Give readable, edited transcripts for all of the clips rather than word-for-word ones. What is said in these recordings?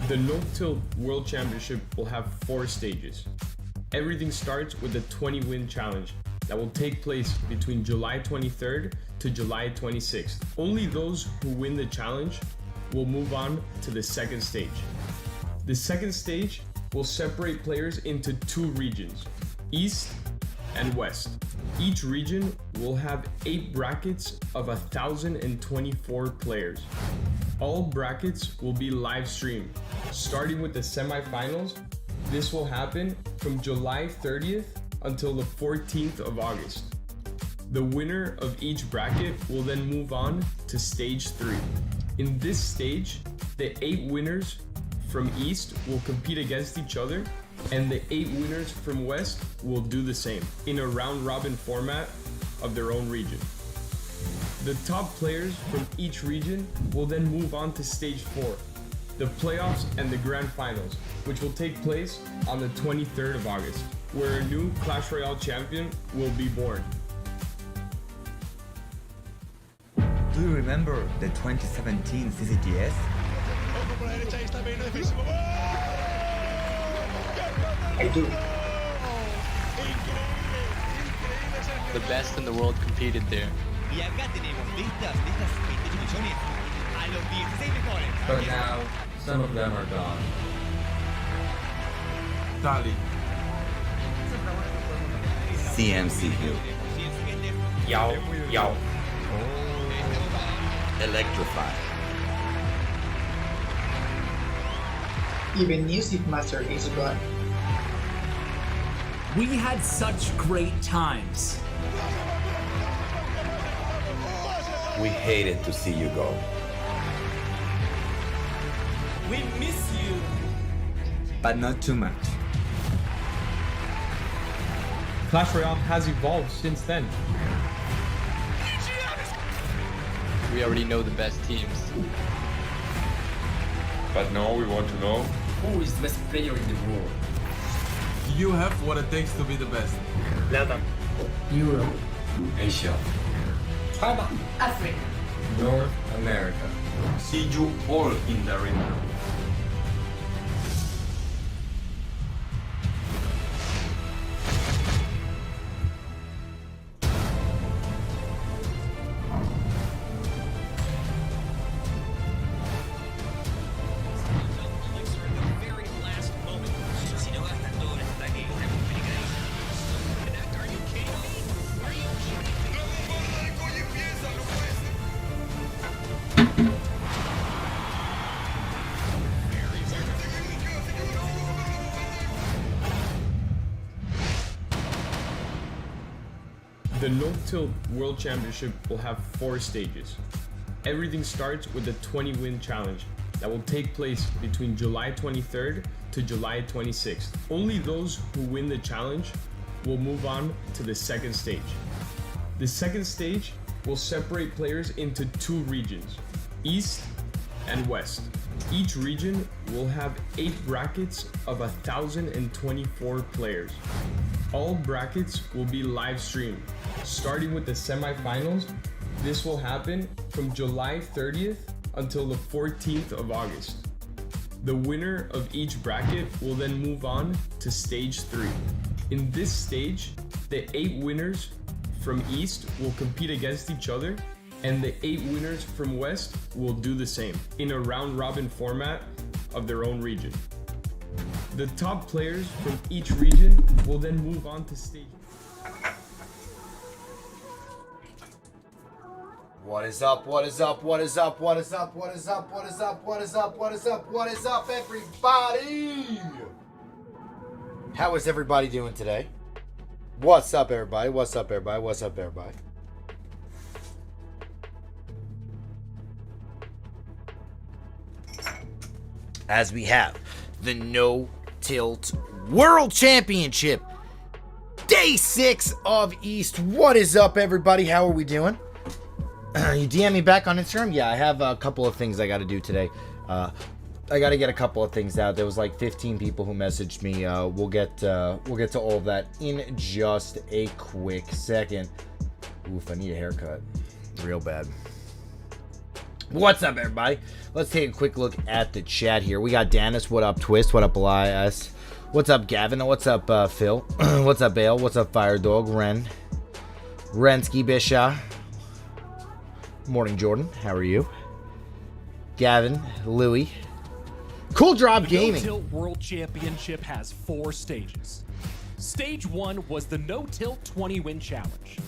The No-Tilt World Championship will have 4 stages. Everything starts with the 20-win challenge that will take place between July 23rd to July 26th. Only those who win the challenge will move on to the second stage. The second stage will separate players into 2 regions, East and West. Each region will have 8 brackets of 1,024 players. All brackets will be live streamed, starting with the semifinals. This will happen from July 30th until the 14th of August. The winner of each bracket will then move on to stage 3. In this stage, the 8 winners from East will compete against each other, and the 8 winners from West will do the same in a round-robin format of their own region. The top players from each region will then move on to stage 4, the playoffs and the grand finals, which will take place on the 23rd of August, where a new Clash Royale champion will be born. Do you remember the 2017 CCTS? I do. The best in the world competed there. But now, some of them are gone. Dali. CMC Hill. Yao. Electrify. Even Music Master is gone. We had such great times. We hated to see you go. We miss you. But not too much. Clash Royale has evolved since then. We already know the best teams. But now we want to know, Who is the best player in the world? you have what it takes to be the best. Europe, Asia, Africa. North America. See you all in the arena. The No-Tilt World Championship will have 4 stages. Everything starts with the 20-win challenge that will take place between July 23rd to July 26th. Only those who win the challenge will move on to the second stage. The second stage will separate players into 2 regions, East and West. Each region will have 8 brackets of 1,024 players. All brackets will be live streamed, starting with the semifinals. This will happen from July 30th until the 14th of August. The winner of each bracket will then move on to stage 3. In this stage, the 8 winners from East will compete against each other, and the 8 winners from West will do the same in a round-robin format of their own region. The top players from each region will then move on to stage. What is up, what is up, what is up, what is up, what is up, what is up, what is up, what is up, what is up, everybody? How is everybody doing today? What's up, everybody? What's up, everybody? What's up, everybody? As we have the No-Tilt World Championship, Day 6 of East. What is up, everybody? How are we doing? You DM me back on Instagram? Yeah, I have a couple of things I got to do today. I got to get a couple of things out. There was like 15 people who messaged me. We'll get to all of that in just a quick second. Oof, I need a haircut, real bad. What's up, everybody? Let's take a quick look at the chat here. We got Danis. What up, Twist? What up, Elias? What's up, Gavin? What's up, Phil? What's up, Bale? What's up, Fire Dog? Rensky Bisha. Morning, Jordan. How are you? Gavin, Louie. Cool Drop Gaming. The No Tilt World Championship has 4 stages. Stage 1 was the No Tilt 20-win challenge.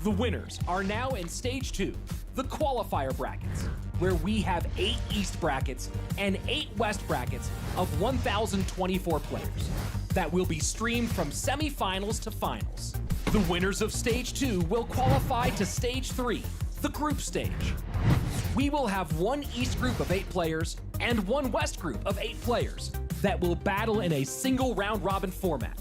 The winners are now in Stage 2, the qualifier brackets, where we have 8 East brackets and 8 West brackets of 1,024 players that will be streamed from semifinals to finals. The winners of Stage 2 will qualify to Stage 3, the group stage. We will have 1 East group of 8 players and 1 West group of 8 players that will battle in a single round-robin format.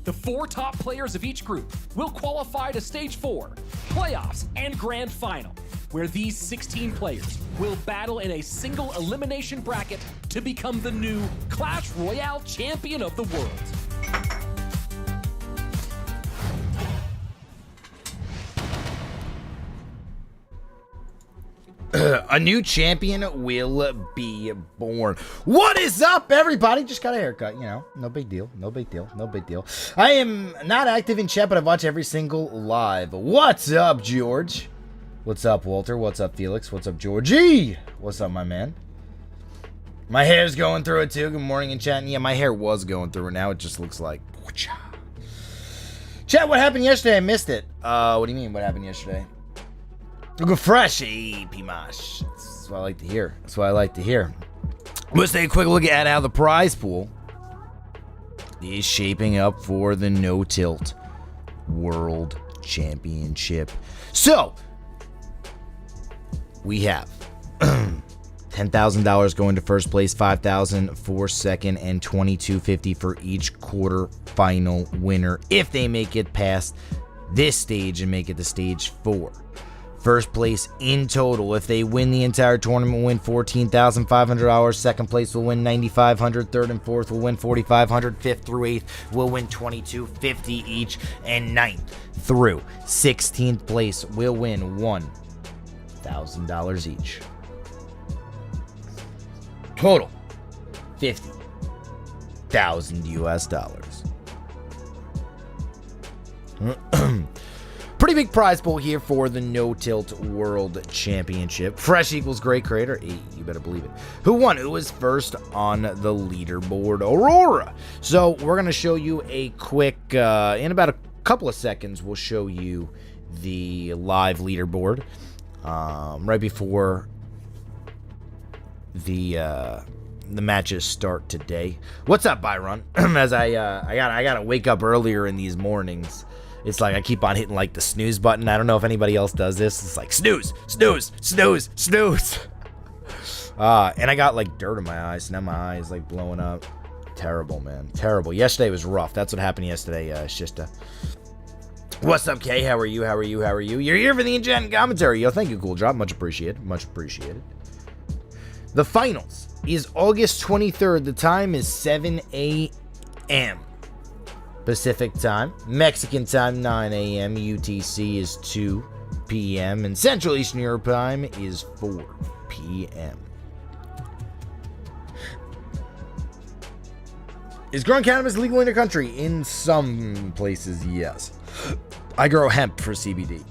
The 4 top players of each group will qualify to Stage 4, playoffs, and grand final, where these 16 players will battle in a single elimination bracket to become the new Clash Royale champion of the world. A new champion will be born. What is up, everybody? Just got a haircut, you know. No big deal. No big deal. No big deal. I am not active in chat, but I watch every single live. What's up, George? What's up, Walter? What's up, Felix? What's up, Georgie? What's up, my man? My hair's going through it, too. Good morning in chat. And yeah, my hair was going through it. Now it just looks like... Chat, what happened yesterday? I missed it. What do you mean, what happened yesterday? Look fresh, hey, Pimash. That's what I like to hear. That's what I like to hear. Let's take a quick look at how the prize pool is shaping up for the No Tilt World Championship. So, we have $10,000 going to first place, $5,000 for second, and $2,250 for each quarter final winner if they make it past this stage and make it to stage 4. First place in total, if they win the entire tournament, will win $14,500. Second place will win $9,500. Third and fourth will win $4,500. Fifth through eighth will win $2,250 each. And ninth through 16th place will win $1,000 each. Total $50,000 US. Pretty big prize pool here for the No Tilt World Championship. Fresh equals great creator. Hey, you better believe it. Who won? Who was first on the leaderboard? Aurora. So we're going to show you a quick, in about a couple of seconds, we'll show you the live leaderboard right before the matches start today. What's up, Byron? As I gotta wake up earlier in these mornings. It's like I keep on hitting like the snooze button. I don't know if anybody else does this. It's like snooze, snooze, snooze, snooze. And I got like dirt in my eyes. Now my eyes like blowing up. Terrible, man. Terrible. Yesterday was rough. That's what happened yesterday. Shista. What's up, Kay? How are you? How are you? How are you? You're here for the Enchatin commentary. Yo, thank you, Cool Drop. Much appreciated. Much appreciated. The finals is August 23rd. The time is 7 a.m. Pacific time. Mexican time, 9 a.m. UTC is 2 p.m. And Central Eastern Europe time is 4 p.m. Is growing cannabis legal in your country? In some places, yes. I grow hemp for CBD.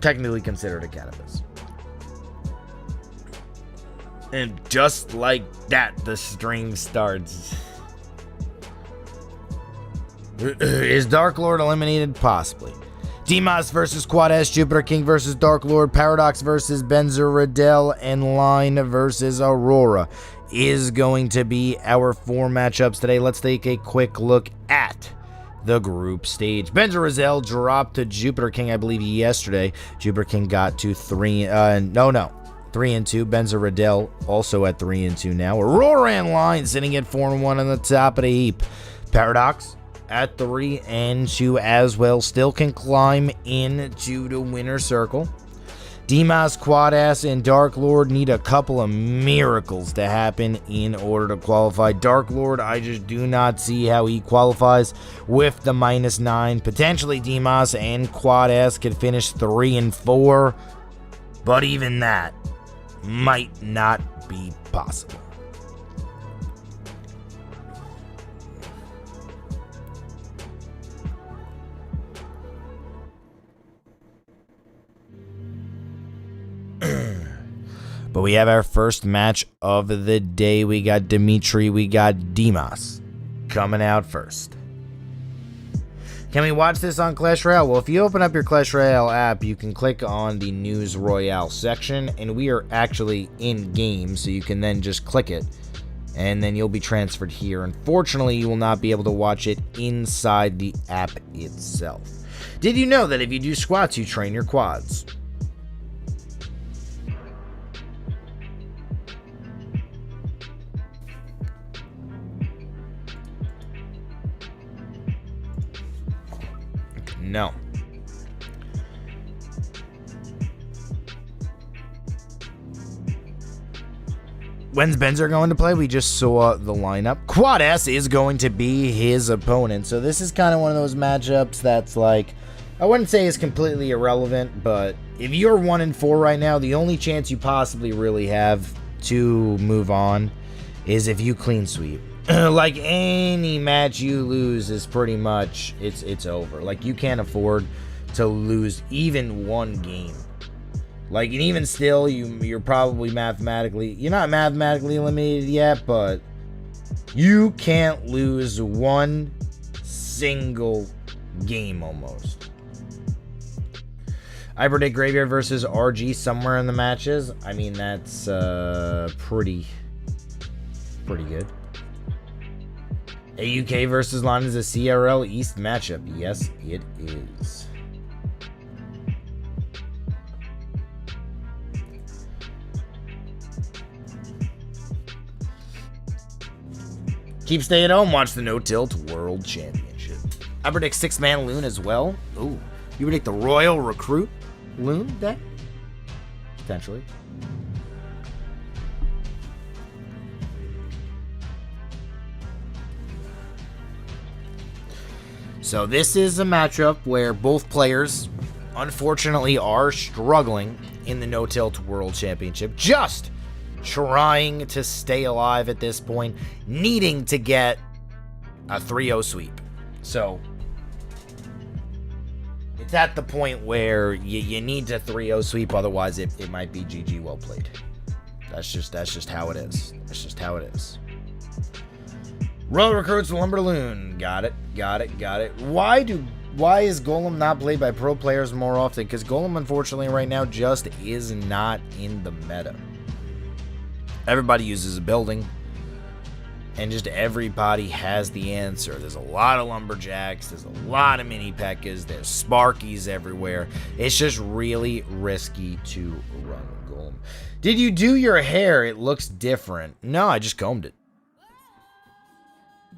Technically considered a cannabis. And just like that, the stream starts. Is DarkLord eliminated? Possibly. D.I.M.A.S versus Quad S, JupiterKing versus DarkLord, Paradox versus BenZer, Ridel, and Line versus Aurora is going to be our 4 matchups today. Let's take a quick look at the group stage. BenZer Ridel dropped to JupiterKing, I believe, yesterday. JupiterKing got to 3-2. BenZer Ridel also at 3-2 now. Aurora and Line sitting at 4-1 on the top of the heap. Paradox at 3-2 as well. Still can climb into the winner circle. D.I.M.A.S, Quadass, and DarkLord need a couple of miracles to happen in order to qualify. DarkLord, I just do not see how he qualifies with the -9. Potentially D.I.M.A.S and Quadass could finish 3 and 4, but even that might not be possible. But we have our first match of the day. We got Dimitri, we got D.I.M.A.S coming out first. Can we watch this on Clash Royale? Well, if you open up your Clash Royale app, you can click on the News Royale section, and we are actually in game, so you can then just click it, and then you'll be transferred here. Unfortunately, you will not be able to watch it inside the app itself. Did you know that if you do squats, you train your quads? No. When's BenZer going to play? We just saw the lineup. Quadass is going to be his opponent. So this is kind of one of those matchups that's like, I wouldn't say is completely irrelevant, but if you're 1 and 4 right now, the only chance you possibly really have to move on is if you clean sweep. Like any match you lose is pretty much it's over. Like you can't afford to lose even one game. Like, and even still, you're probably you're not mathematically eliminated yet, but you can't lose one single game almost. I predict Graveyard versus RG somewhere in the matches. I mean, that's pretty good. A UK versus London is a CRL East matchup. Yes, it is. Keep stay at home, watch the No Tilt World Championship. I predict 6-man Loon as well. Ooh. You predict the Royal Recruit Loon deck? Potentially. So this is a matchup where both players, unfortunately, are struggling in the No Tilt World Championship. Just trying to stay alive at this point, needing to get a 3-0 sweep. So it's at the point where you need to 3-0 sweep, otherwise it might be GG well played. That's just how it is. That's just how it is. Royal Recruits Lumberloon. Got it. Why is Golem not played by pro players more often? Because Golem, unfortunately, right now just is not in the meta. Everybody uses a building, and just everybody has the answer. There's a lot of Lumberjacks, there's a lot of Mini Pekkas, there's Sparkies everywhere. It's just really risky to run Golem. Did you do your hair? It looks different. No, I just combed it.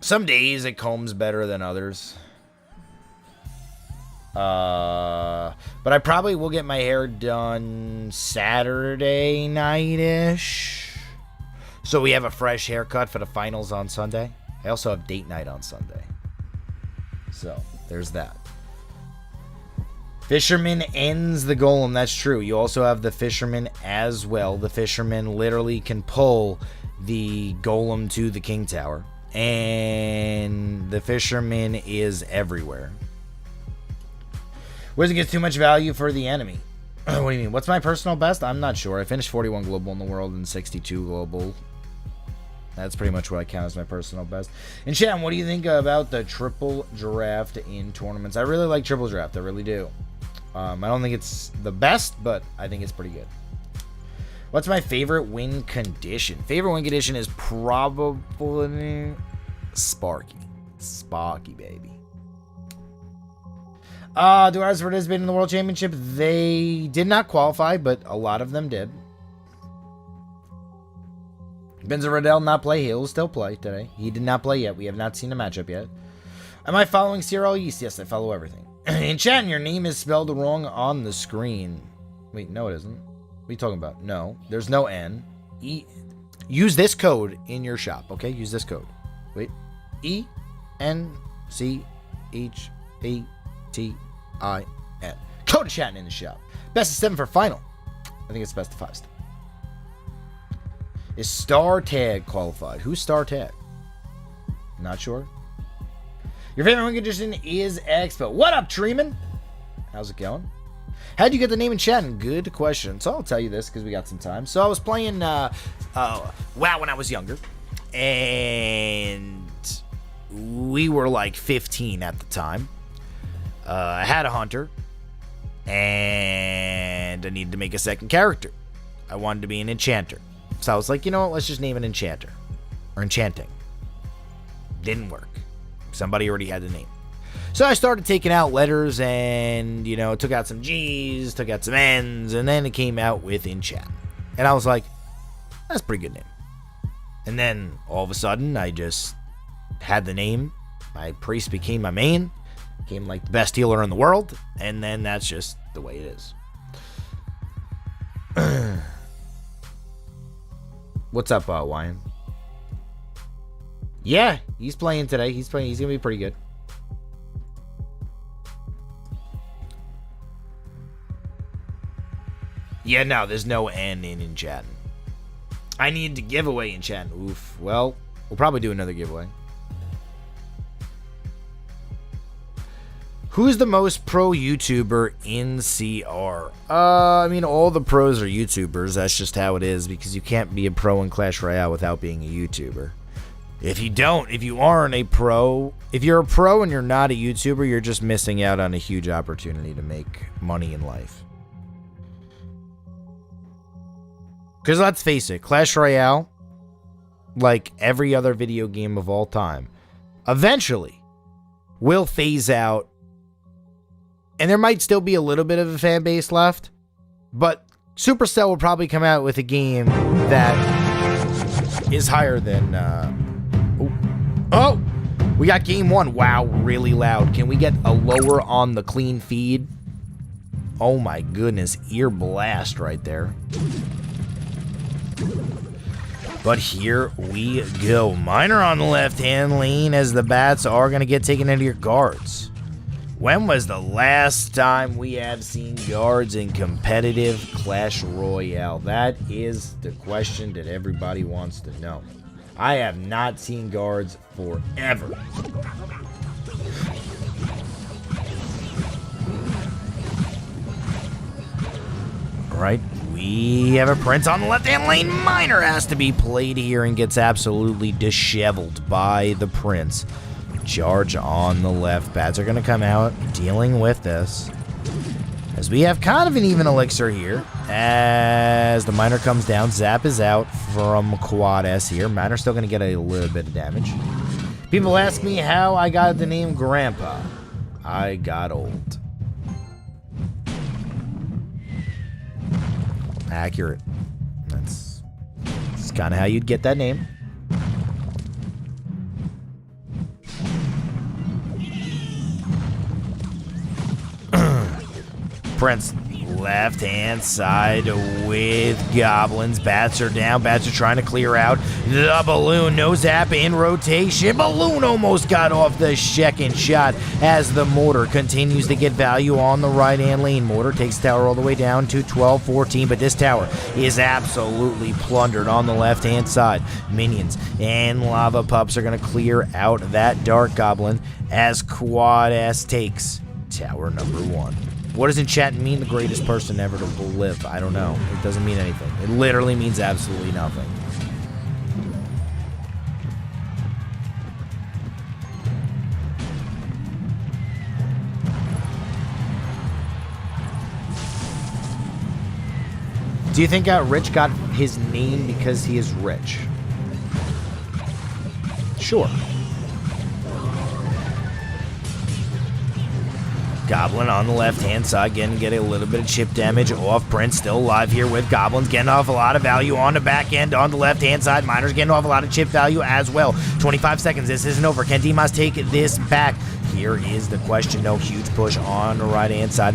Some days it combs better than others. But I probably will get my hair done Saturday night-ish. So we have a fresh haircut for the finals on Sunday. I also have date night on Sunday. So, there's that. Fisherman ends the Golem. That's true. You also have the Fisherman as well. The Fisherman literally can pull the Golem to the King Tower. And the Fisherman is everywhere. Wizard gets too much value for the enemy. What do you mean? What's my personal best? I'm not sure. I finished 41 global in the world and 62 global. That's pretty much what I count as my personal best. And Chan, what do you think about the triple draft in tournaments? I really like triple draft. I really do. I don't think it's the best, but I think it's pretty good. What's my favorite win condition? Favorite win condition is probably Sparky. Sparky, baby. Do ours participate in the World Championship? They did not qualify, but a lot of them did. BenZer Ridel not play. He'll still play today. He did not play yet. We have not seen a matchup yet. Am I following CRL East? Yes, I follow everything. In chat, your name is spelled wrong on the screen. Wait, no it isn't. What are you talking about? No, there's no N. E. Use this code in your shop, okay? Use this code. Wait. ENCHATIN. Code Enchatin in the shop. Best of 7 for final. I think it's best of 5 still. Is Star Tag qualified? Who's Star Tag? Not sure. Your favorite win condition is Expo. What up, Treeman? How's it going? How'd you get the name Enchatin? Good question. So I'll tell you this because we got some time. So I was playing WoW when I was younger. And we were like 15 at the time. I had a hunter. And I needed to make a second character. I wanted to be an enchanter. So I was like, you know what? Let's just name it Enchanter. Or Enchanting. Didn't work. Somebody already had the name. So I started taking out letters and, you know, took out some G's, took out some N's, and then it came out with Enchatin. And I was like, that's a pretty good name. And then all of a sudden, I just had the name. My priest became my main. Became like the best healer in the world. And then that's just the way it is. What's up, Wyan? Yeah, he's playing today. He's going to be pretty good. Yeah, no, there's no N in Enchatin. I need to give away Enchatin. Oof. Well, we'll probably do another giveaway. Who's the most pro YouTuber in CR? I mean, all the pros are YouTubers. That's just how it is because you can't be a pro in Clash Royale without being a YouTuber. If you aren't a pro, if you're a pro and you're not a YouTuber, you're just missing out on a huge opportunity to make money in life. Because let's face it, Clash Royale, like every other video game of all time, eventually will phase out. And there might still be a little bit of a fan base left, but Supercell will probably come out with a game that is higher than... Oh! We got game 1. Wow, really loud. Can we get a lower on the clean feed? Oh my goodness, ear blast right there. But here we go. Miner on the left-hand lane as the bats are going to get taken into your guards. When was the last time we have seen guards in competitive Clash Royale? That is the question that everybody wants to know. I have not seen guards forever. Alright, we have a Prince on the left-hand lane. Miner has to be played here and gets absolutely disheveled by the Prince. Charge on the left. Bats are going to come out dealing with this. As we have kind of an even elixir here. As the Miner comes down. Zap is out from Quad S here. Miner's still going to get a little bit of damage. People ask me how I got the name Grandpa. I got old. Accurate. That's kind of how you'd get that name. Prince, left-hand side with goblins. Bats are down. Bats are trying to clear out. The balloon, no zap in rotation. Balloon almost got off the second shot as the mortar continues to get value on the right-hand lane. Mortar takes tower all the way down to 12-14, but this tower is absolutely plundered on the left-hand side. Minions and lava pups are going to clear out that dark goblin as Quad S takes tower number 1. What does Enchatin mean? The greatest person ever to live. I don't know. It doesn't mean anything. It literally means absolutely nothing. Do you think Rich got his name because he is rich? Sure. Goblin on the left-hand side, getting a little bit of chip damage off. Prince still alive here with Goblins, getting off a lot of value on the back end on the left-hand side. Miner's getting off a lot of chip value as well. 25 seconds, this isn't over. Can D.I.M.A.S take this back? Here is the question. No huge push on the right-hand side.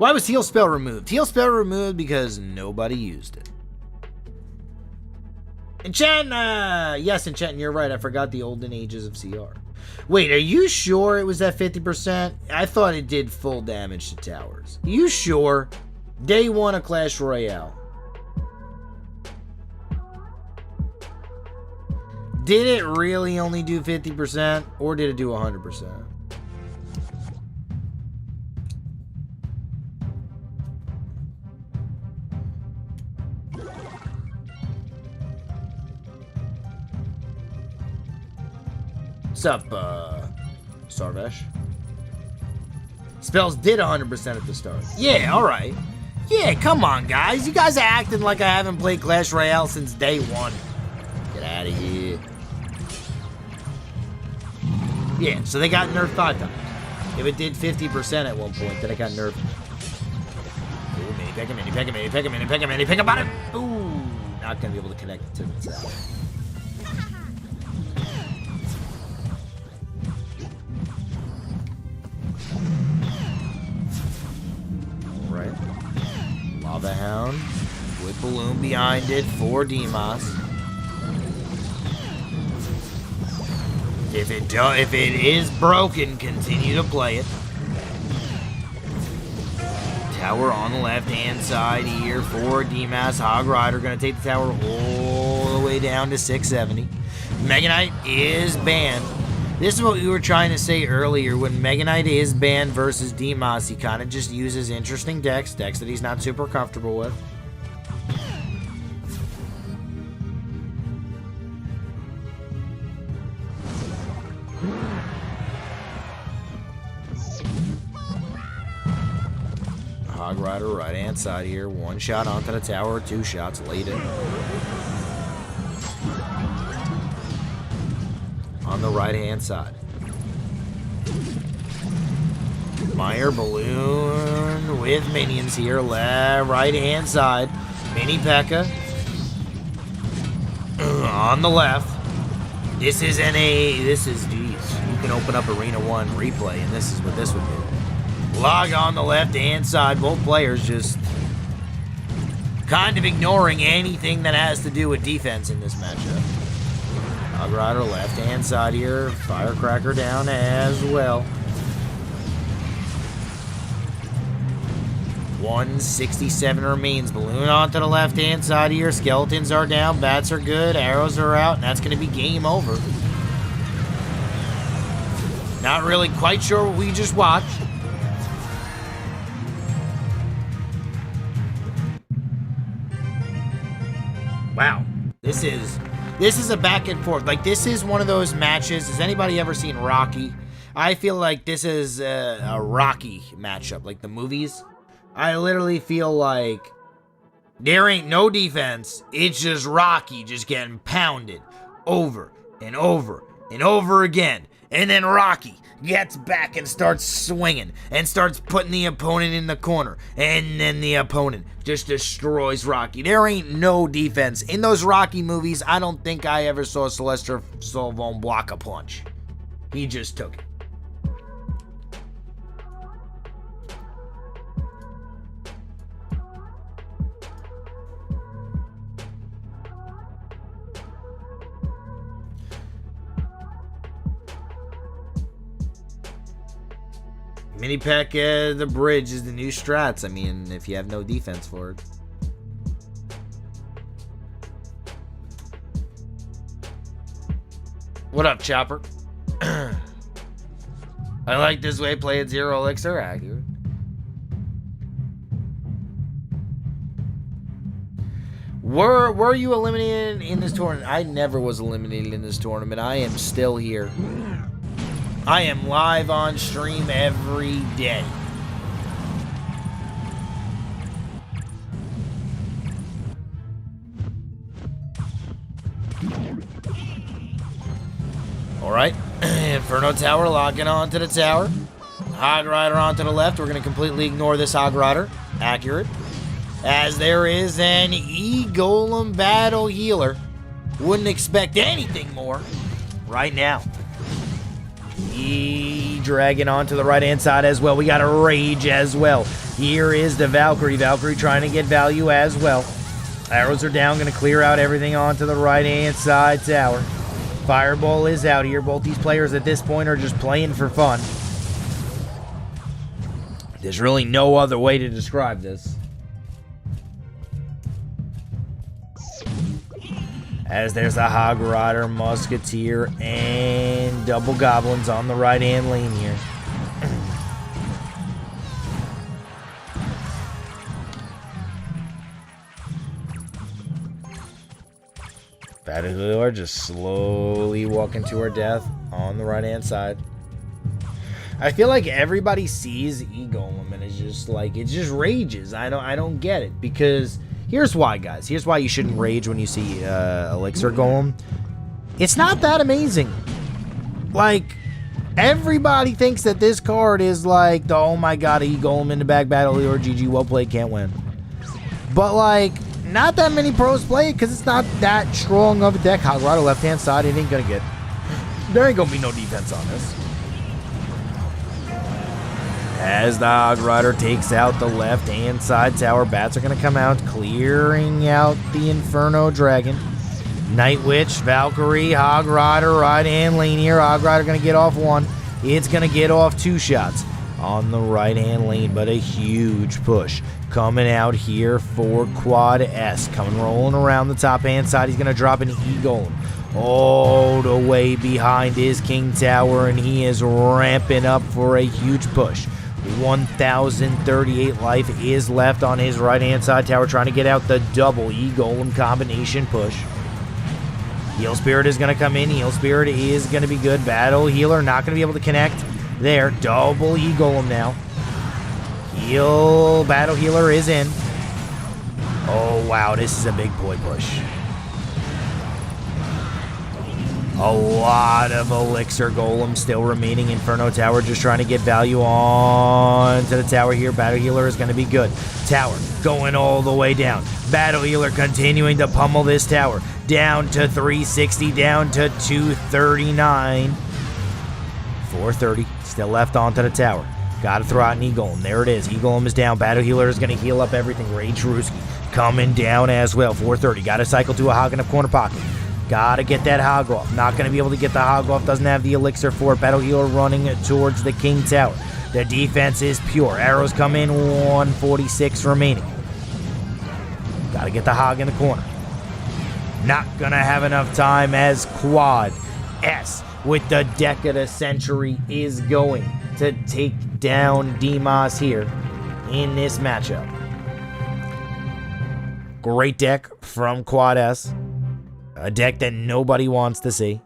Why was heal spell removed? Heal spell removed because nobody used it. Enchatin, yes, Enchatin, you're right. I forgot the olden ages of CR. Wait, are you sure it was at 50%? I thought it did full damage to towers. You sure? Day 1 of Clash Royale. Did it really only do 50%? Or did it do 100%? What's up, Sarvesh? Spells did 100% at the start. Yeah, alright. Yeah, come on, guys. You guys are acting like I haven't played Clash Royale since day 1. Get out of here. Yeah, so they got nerfed 5 times. If it did 50% at one point, then it got nerfed. Ooh, mini peck, mini peck, mini peck, mini peck, mini peck about it. Ooh, not gonna be able to connect it to the tower. Alright. Lava Hound with balloon behind it for D.I.M.A.S. If it is broken, continue to play it. Tower on the left-hand side here for D.I.M.A.S. Hog Rider going to take the tower all the way down to 670. Mega Knight is banned. This is what we were trying to say earlier. When Mega Knight is banned versus D.I.M.A.S, he kind of just uses interesting decks that he's not super comfortable with. Hog Rider, right hand side here. 1 shot onto the tower, 2 shots later. On the right hand side. Meyer Balloon with minions here. Right hand side. Mini P.E.K.K.A. On the left. This is, geez. You can open up Arena 1 replay, and this is what this would do. Log on the left-hand side. Both players just kind of ignoring anything that has to do with defense in this matchup. Hog Rider left-hand side here. Firecracker down as well. 167 remains. Balloon onto the left-hand side here. Skeletons are down. Bats are good. Arrows are out. And that's going to be game over. Not really quite sure what we just watched. Wow, this is a back and forth. Like, this is one of those matches. Has anybody ever seen Rocky? I feel like this is a Rocky matchup, like the movies. I literally feel like there ain't no defense. It's just Rocky just getting pounded over and over and over again. And then Rocky gets back and starts swinging and starts putting the opponent in the corner. And then the opponent just destroys Rocky. There ain't no defense. In those Rocky movies, I don't think I ever saw Sylvester Stallone block a punch. He just took it. Mini P.E.K.K.A. the bridge is the new strats. I mean, if you have no defense for it. What up, Chopper? I like this way. Play at 0 elixir. Accurate. Were you eliminated in this tournament? I never was eliminated in this tournament. I am still here. I am live on stream every day. Alright. Inferno Tower locking onto the tower. Hog Rider onto the left. We're going to completely ignore this Hog Rider. Accurate. As there is an E-Golem battle healer. Wouldn't expect anything more right now. Dragging onto the right-hand side as well. We got a Rage as well. Here is the Valkyrie. Valkyrie trying to get value as well. Arrows are down. Going to clear out everything onto the right-hand side tower. Fireball is out here. Both these players at this point are just playing for fun. There's really no other way to describe this. As there's a Hog Rider, Musketeer, and double Goblins on the right-hand lane here. Battlefield just slowly walking to her death on the right-hand side. I feel like everybody sees E-Golem and it's just like, it just rages. I don't get it, because here's why, guys. Here's why you shouldn't rage when you see Elixir Golem. It's not that amazing. Like, everybody thinks that this card is like the, oh my god, E-Golem in the back battle or GG, well played, can't win. But like, not that many pros play it because it's not that strong of a deck. Hog Rider left-hand side, it ain't gonna get. There ain't gonna be no defense on this. As the Hog Rider takes out the left-hand side tower, bats are going to come out, clearing out the Inferno Dragon. Night Witch, Valkyrie, Hog Rider, right-hand lane here. Hog Rider going to get off one. It's going to get off two shots on the right-hand lane, but a huge push coming out here for Quad S. Coming rolling around the top-hand side. He's going to drop an E-Golem all the way behind his King Tower, and he is ramping up for a huge push. 1,038 life is left on his right-hand side tower, trying to get out the double E-Golem combination push. Heal Spirit is going to come in. Heal Spirit is going to be good. Battle Healer not going to be able to connect there. Double E-Golem now. Battle Healer is in. Oh, wow. This is a big boy push. A lot of Elixir Golem still remaining. Inferno Tower just trying to get value on to the tower here. Battle Healer is going to be good. Tower going all the way down. Battle Healer continuing to pummel this tower. Down to 360, down to 239. 430, still left onto the tower. Got to throw out an E-Golem. There it is. E-Golem is down. Battle Healer is going to heal up everything. Rage Ruski coming down as well. 430, got to cycle to a Hog in the corner pocket. Gotta get that Hog off. Not gonna be able to get the Hog off. Doesn't have the Elixir for it. Battle Healer running towards the King Tower. The defense is pure. Arrows come in. 146 remaining. Gotta get the Hog in the corner. Not gonna have enough time as Quad S with the deck of the century is going to take down D.I.M.A.S here in this matchup. Great deck from Quad S. A deck that nobody wants to see.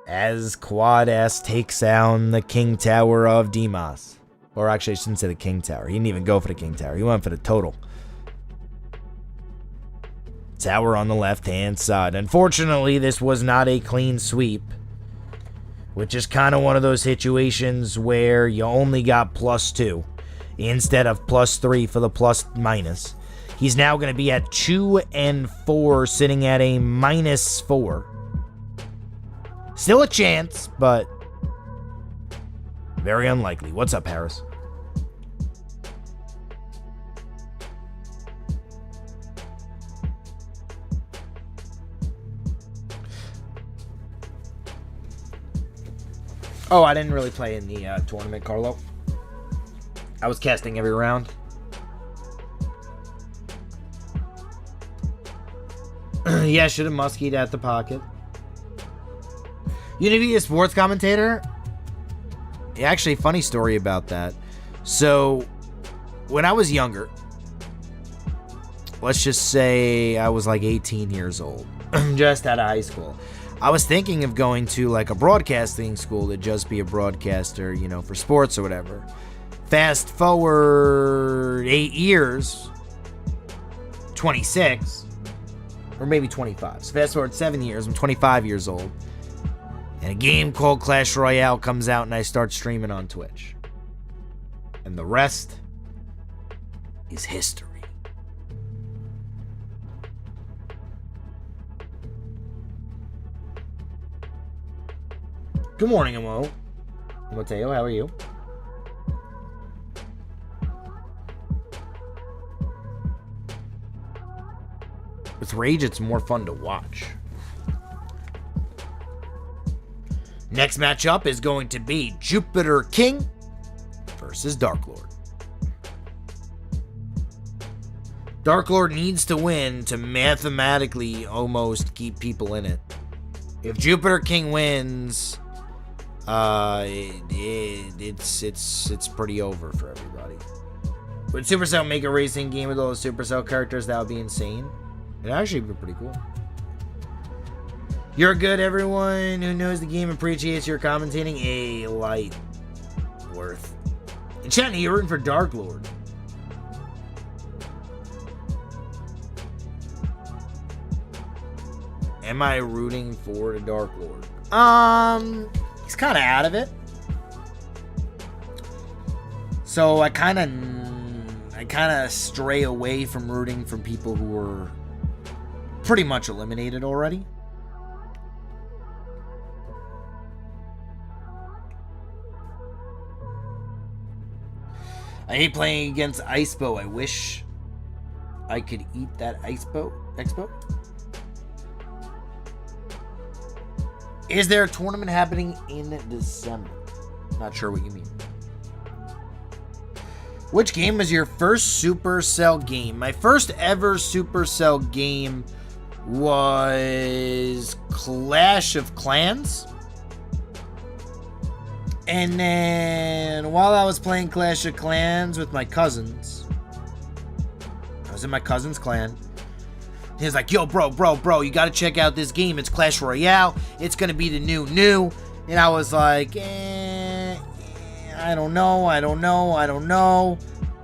As Quad S takes down the King Tower of D.I.M.A.S. Or actually, I shouldn't say the King Tower. He didn't even go for the King Tower. He went for the total. Tower on the left-hand side. Unfortunately, this was not a clean sweep. Which is kind of one of those situations where you only got +2. Instead of +3 for the plus-minus. He's now going to be at 2 and 4, sitting at a -4. Still a chance, but very unlikely. What's up, Harris? Oh, I didn't really play in the tournament, Carlo. I was casting every round. Yeah, should have muskied at the pocket. You need to be a sports commentator? Actually, funny story about that. So, when I was younger, let's just say I was like 18 years old, just out of high school. I was thinking of going to like a broadcasting school to just be a broadcaster, you know, for sports or whatever. Fast forward 8 years, 26, or maybe 25. So fast forward 7 years, I'm 25 years old. And a game called Clash Royale comes out and I start streaming on Twitch. And the rest is history. Good morning, Mo. Mateo, how are you? With Rage, it's more fun to watch. Next matchup is going to be JupiterKing versus DarkLord. DarkLord needs to win to mathematically almost keep people in it. If JupiterKing wins, it's pretty over for everybody. Would Supercell make a racing game with all the Supercell characters? That would be insane. It'd actually be pretty cool. You're good, everyone who knows the game appreciates your commentating. A light worth. Enchatin, you're rooting for DarkLord. Am I rooting for the DarkLord? He's kind of out of it. So I kind of stray away from rooting from people who were pretty much eliminated already. I hate playing against Icepo. I wish I could eat that Expo. Is there a tournament happening in December? Not sure what you mean. Which game was your first Supercell game? My first ever Supercell game was Clash of Clans. And then while I was playing Clash of Clans with my cousins, I was in my cousin's clan. He was like, yo, bro, you gotta check out this game. It's Clash Royale. It's gonna be the new. And I was like, I don't know.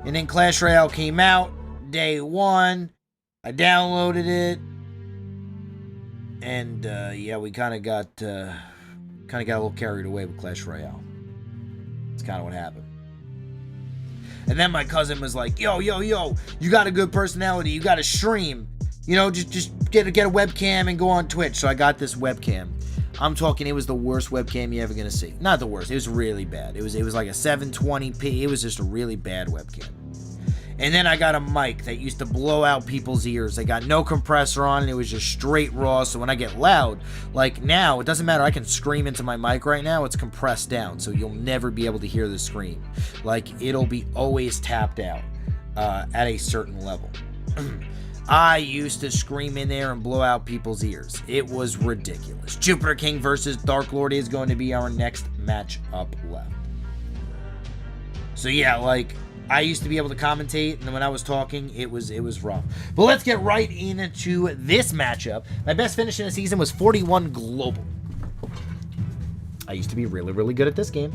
And then Clash Royale came out day one. I downloaded it. And yeah, we kind of got a little carried away with Clash Royale. That's kind of what happened. And then my cousin was like, yo, you got a good personality. You got to stream. You know, just get a webcam and go on Twitch. So I got this webcam. I'm talking, it was the worst webcam you're ever going to see. Not the worst. It was really bad. It was like a 720p. It was just a really bad webcam. And then I got a mic that used to blow out people's ears. I got no compressor on, and it was just straight raw. So when I get loud, like now, it doesn't matter. I can scream into my mic right now. It's compressed down, so you'll never be able to hear the scream. Like, it'll be always tapped out at a certain level. I used to scream in there and blow out people's ears. It was ridiculous. JupiterKing versus DarkLord is going to be our next match up left. So yeah, like, I used to be able to commentate, and then when I was talking, it was rough. But let's get right into this matchup. My best finish in the season was 41 global. I used to be really, really good at this game.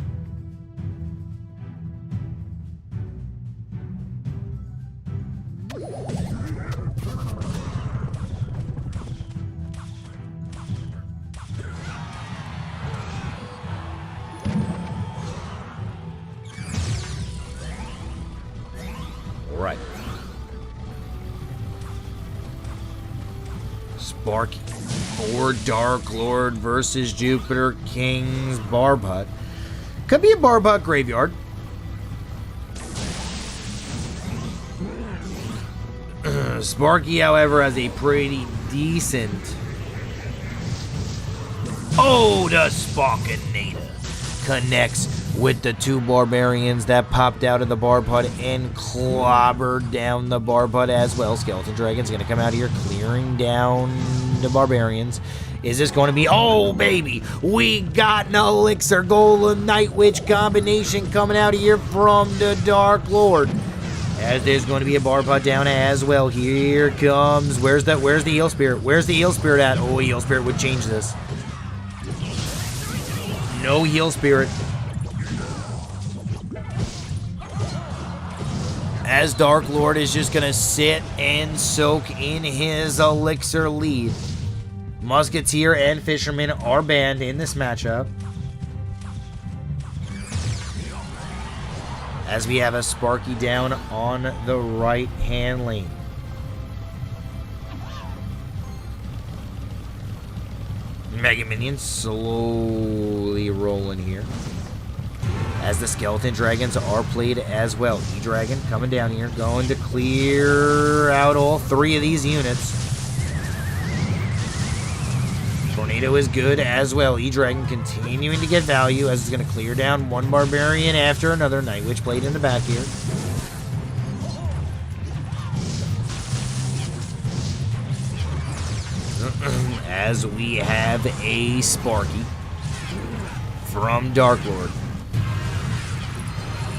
Right. Sparky or DarkLord versus JupiterKing's Barb Hut. Could be a Barb Hut graveyard. Sparky, however, has a pretty decent... Oh, the Sparkinator connects with the two barbarians that popped out of the Barb Hut and clobbered down the Barb Hut as well. Skeleton Dragon's going to come out here clearing down the barbarians. Is this going to be... Oh, baby! We got an Elixir Golem Night Witch combination coming out here from the DarkLord. As there's going to be a Barb Hut down as well. Here comes... Where's the Eel Spirit? Where's the Eel Spirit at? Oh, Eel Spirit would change this. No Eel Spirit. As DarkLord is just going to sit and soak in his Elixir lead. Musketeer and Fisherman are banned in this matchup. As we have a Sparky down on the right-hand lane. Mega Minions slowly rolling here. As the Skeleton Dragons are played as well. E-Dragon coming down here, going to clear out all 3 of these units. Tornado is good as well. E-Dragon continuing to get value as it's going to clear down 1 Barbarian after another. Night Witch played in the back here. As we have a Sparky from Darklord.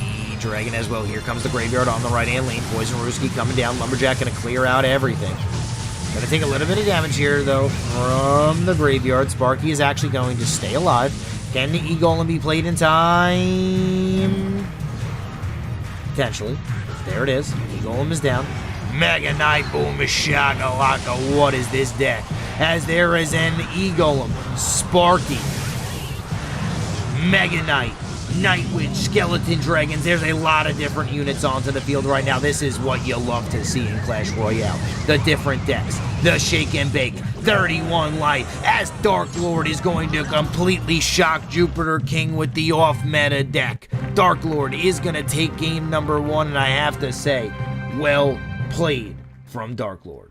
E-Dragon as well. Here comes the Graveyard on the right-hand lane. Poison Rooski coming down. Lumberjack going to clear out everything. Going to take a little bit of damage here, though, from the Graveyard. Sparky is actually going to stay alive. Can the E-Golem be played in time? Potentially. There it is. E-Golem is down. Mega Knight, boom, shakalaka. What is this deck? As there is an E-Golem, Sparky, Mega Knight, Night Witch, Skeleton Dragons. There's a lot of different units onto the field right now. This is what you love to see in Clash Royale. The different decks, the shake and bake, 31 life, as DarkLord is going to completely shock JupiterKing with the off-meta deck. DarkLord is going to take game number 1, and I have to say, well played from DarkLord.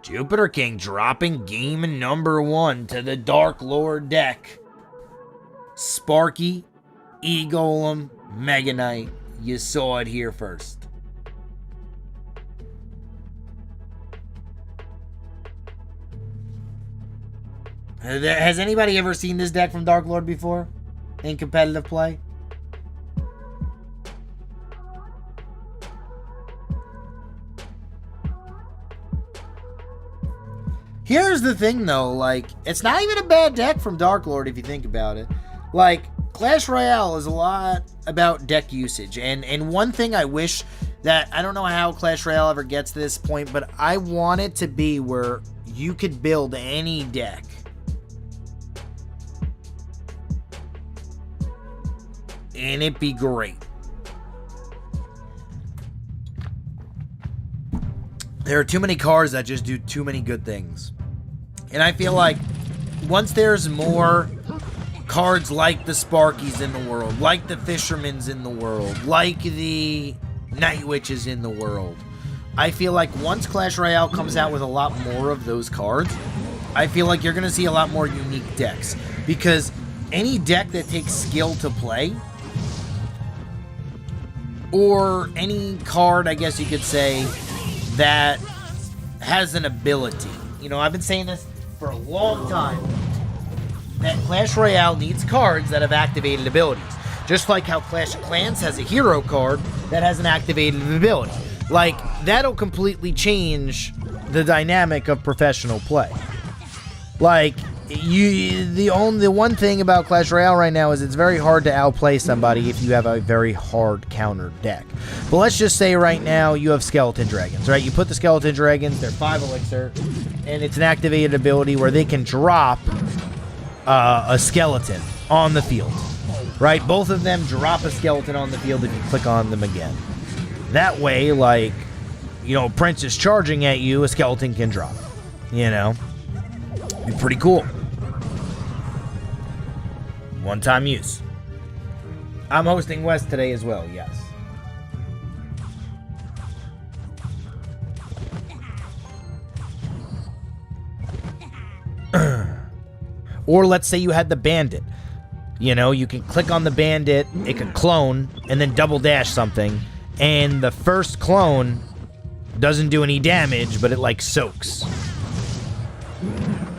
JupiterKing dropping game number 1 to the DarkLord deck. Sparky, E-Golem, Mega Knight. You saw it here first. Has anybody ever seen this deck from DarkLord before in competitive play? Here's the thing, though, like, it's not even a bad deck from DarkLord if you think about it. Like, Clash Royale is a lot about deck usage, and one thing I wish that, I don't know how Clash Royale ever gets to this point, but I want it to be where you could build any deck. And it'd be great. There are too many cards that just do too many good things. And I feel like once there's more cards like the Sparkies in the world, like the Fishermans in the world, like the Night Witches in the world, I feel like once Clash Royale comes out with a lot more of those cards, I feel like you're going to see a lot more unique decks. Because any deck that takes skill to play, or any card, I guess you could say, that has an ability. You know, I've been saying this for a long time, that Clash Royale needs cards that have activated abilities. Just like how Clash of Clans has a hero card that has an activated ability. Like, that'll completely change the dynamic of professional play. Like, the one thing about Clash Royale right now is it's very hard to outplay somebody if you have a very hard counter deck. But let's just say right now you have Skeleton Dragons, right? You put the Skeleton Dragons, they're 5 elixir, and it's an activated ability where they can drop a skeleton on the field, right? Both of them drop a skeleton on the field if you click on them again. That way, like, you know, Prince is charging at you, a skeleton can drop, you know? Be pretty cool. One-time use. I'm hosting West today as well, yes. Or let's say you had the Bandit. You know, you can click on the Bandit, it can clone, and then double dash something, and the first clone doesn't do any damage, but it, like, soaks.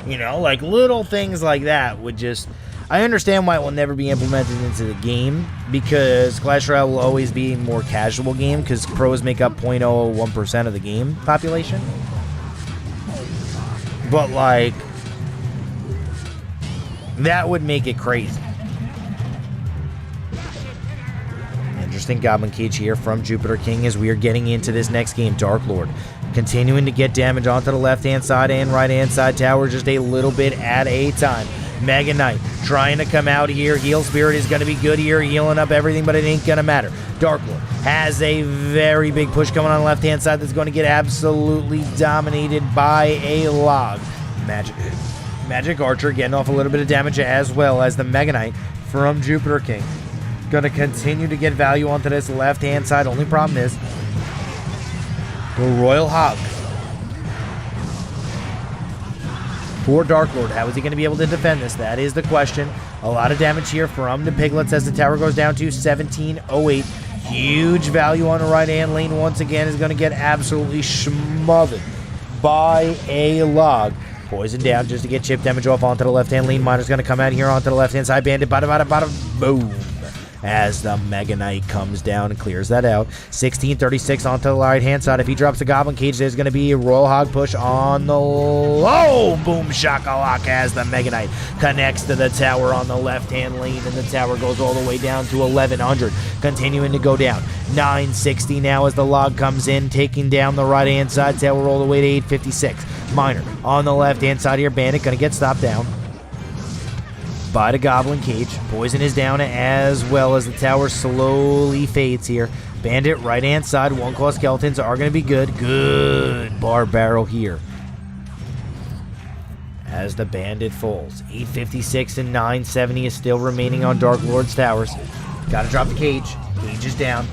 You know, like, little things like that would just... I understand why it will never be implemented into the game, because Clash Royale will always be a more casual game, because pros make up 0.01% of the game population. But, like, that would make it crazy. Interesting Goblin Cage here from JupiterKing as we are getting into this next game. DarkLord continuing to get damage onto the left-hand side and right-hand side tower just a little bit at a time. Mega Knight trying to come out here. Heal Spirit is going to be good here, healing up everything, but it ain't going to matter. DarkLord has a very big push coming on the left-hand side that's going to get absolutely dominated by a log. Magic Archer getting off a little bit of damage, as well as the Mega Knight from JupiterKing. Going to continue to get value onto this left-hand side. Only problem is the Royal Hog for DarkLord. How is he going to be able to defend this? That is the question. A lot of damage here from the Piglets as the tower goes down to 1708. Huge value on the right-hand lane. Once again is going to get absolutely smothered by a log. Poison down just to get chip damage off onto the left-hand lane. Miner's going to come out here onto the left-hand side. Bandit, bada, boom. As the Mega Knight comes down and clears that out. 1636 onto the right-hand side. If he drops the Goblin Cage, there's going to be a Royal Hog push on the low. Boom shakalaka as the Mega Knight connects to the tower on the left-hand lane, and the tower goes all the way down to 1100. Continuing to go down. 960 now as the log comes in, taking down the right-hand side tower all the way to 856. Miner on the left-hand side here. Bandit going to get stopped down by the Goblin Cage. Poison is down, as well as the tower slowly fades here. Bandit right-hand side. 1-cost skeletons are going to be good. Good bar barrel here as the Bandit falls. 856 and 970 is still remaining on DarkLord's towers. Got to drop the cage. Cage is down.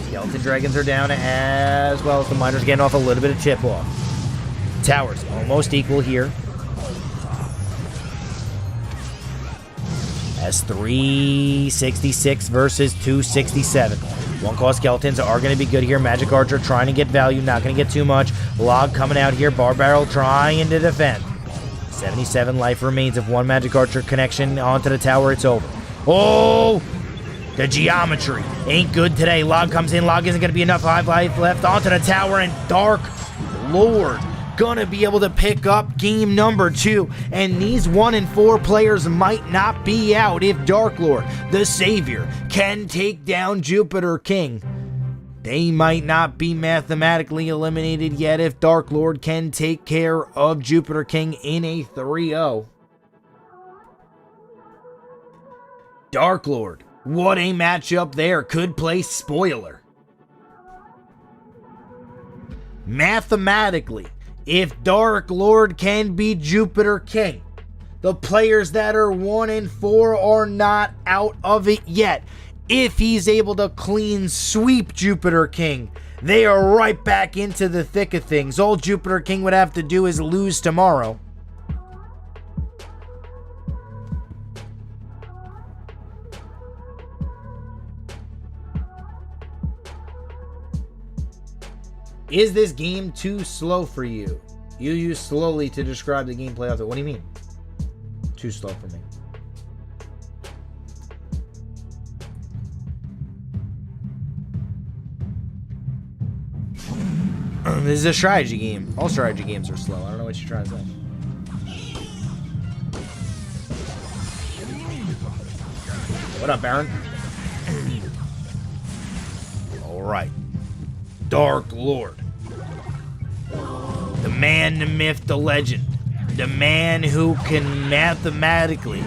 Skeleton Dragons are down, as well as the Miners getting off a little bit of chip off. Towers almost equal here. As 366 versus 267. 1-cost skeletons are going to be good here. Magic Archer trying to get value, not going to get too much. Log coming out here. Bar Barrel trying to defend. 77 life remains. If one Magic Archer connection onto the tower, it's over. Oh! The geometry ain't good today. Log comes in. Log isn't going to be enough life left onto the tower, and DarkLord gonna be able to pick up game number 2, and these 1 and 4 players might not be out if DarkLord, the savior, can take down JupiterKing. They might not be mathematically eliminated yet if DarkLord can take care of JupiterKing in a 3-0. DarkLord, what a matchup there. Could play spoiler. Mathematically, if DarkLord can beat JupiterKing, the players that are 1 and 4 are not out of it yet. If he's able to clean sweep JupiterKing, they are right back into the thick of things. All JupiterKing would have to do is lose tomorrow. Is this game too slow for you? You use slowly to describe the gameplay of it. What do you mean? Too slow for me. This is a strategy game. All strategy games are slow. I don't know what you're trying to say. What up, Baron? Alright. DarkLord. The man, the myth, the legend. The man who can mathematically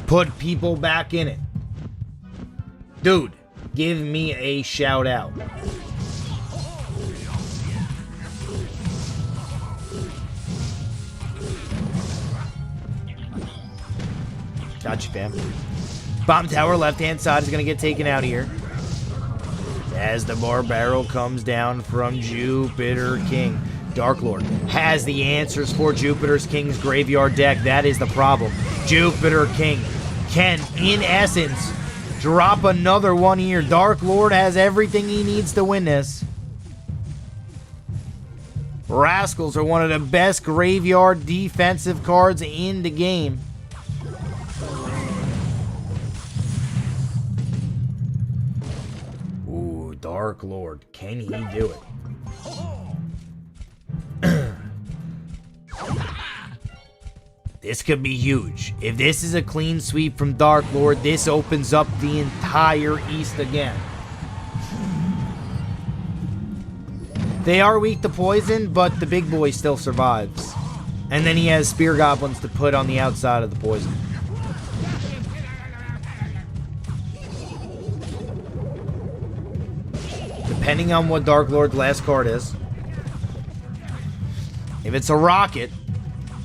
put people back in it. Dude, give me a shout out. Gotcha, fam. Bomb tower left-hand side is going to get taken out here as the bar barrel comes down from JupiterKing. DarkLord has the answers for JupiterKing's graveyard deck. That is the problem. JupiterKing can, in essence, drop another one here. DarkLord has everything he needs to win this. Rascals are one of the best graveyard defensive cards in the game. Ooh, DarkLord. Can he do it? This could be huge. If this is a clean sweep from DarkLord, this opens up the entire East again. They are weak to poison, but the big boy still survives. And then he has spear goblins to put on the outside of the poison. depending on what Dark Lord's last card is. If it's a rocket,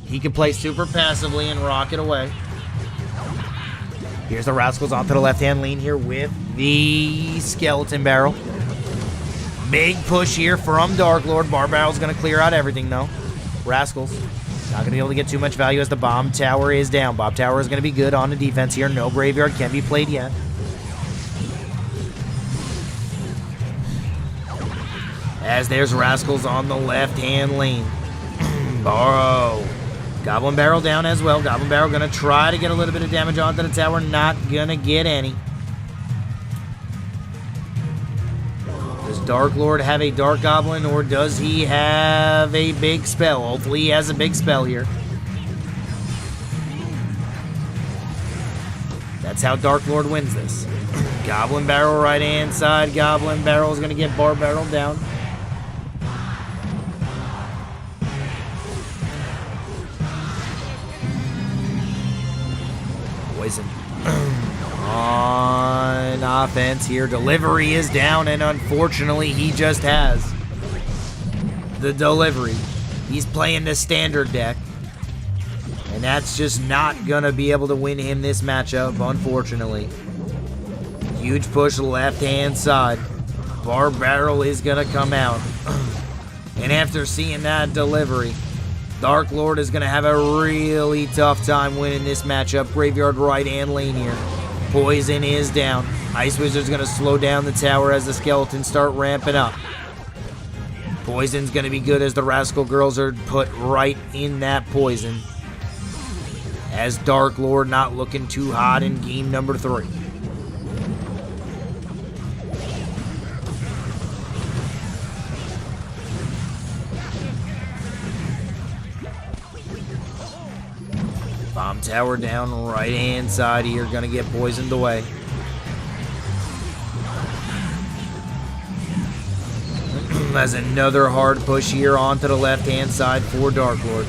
he can play super passively and rocket away. Here's the Rascals onto the left-hand lane here with the Skeleton Barrel. Big push here from Dark Lord. Bar Barrel's going to clear out everything, though. Rascals not going to be able to get too much value as the Bomb Tower is down. Bomb Tower is going to be good on the defense here. No Graveyard can be played yet. As there's Rascals on the left-hand lane. Borrow. Goblin Barrel down as well. Goblin Barrel going to try to get a little bit of damage onto the tower. Not going to get any. Does Dark Lord have a Dark Goblin, or does he have a big spell? Hopefully he has a big spell here. That's how Dark Lord wins this. Goblin Barrel right-hand side. Goblin Barrel is going to get Bar Barrel down. Poison. On offense here. Delivery is down, and unfortunately, he just has the delivery. He's playing the standard deck, and that's just not going to be able to win him this matchup, unfortunately. Huge push left-hand side. Bar Barrel is going to come out. And after seeing that delivery, Dark Lord is going to have a really tough time winning this matchup. Graveyard right-hand lane here. Poison is down. Ice Wizard's going to slow down the tower as the skeletons start ramping up. Poison's going to be good as the Rascal Girls are put right in that poison. As Dark Lord not looking too hot in game number 3. Bomb Tower down right-hand side here. Going to get poisoned away. As another hard push here onto the left-hand side for Dark Lord.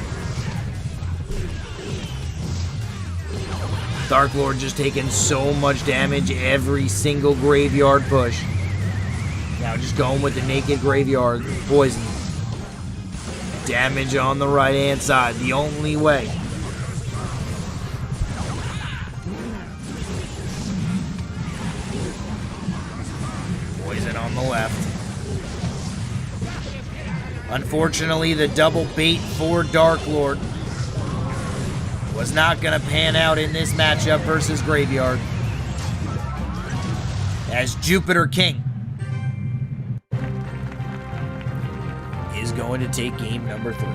Dark Lord just taking so much damage every single graveyard push. Now just going with the naked graveyard poison. Damage on the right-hand side. The only way. Poison on the left. Unfortunately, the double bait for Dark Lord was not going to pan out in this matchup versus Graveyard. As JupiterKing is going to take game number 3.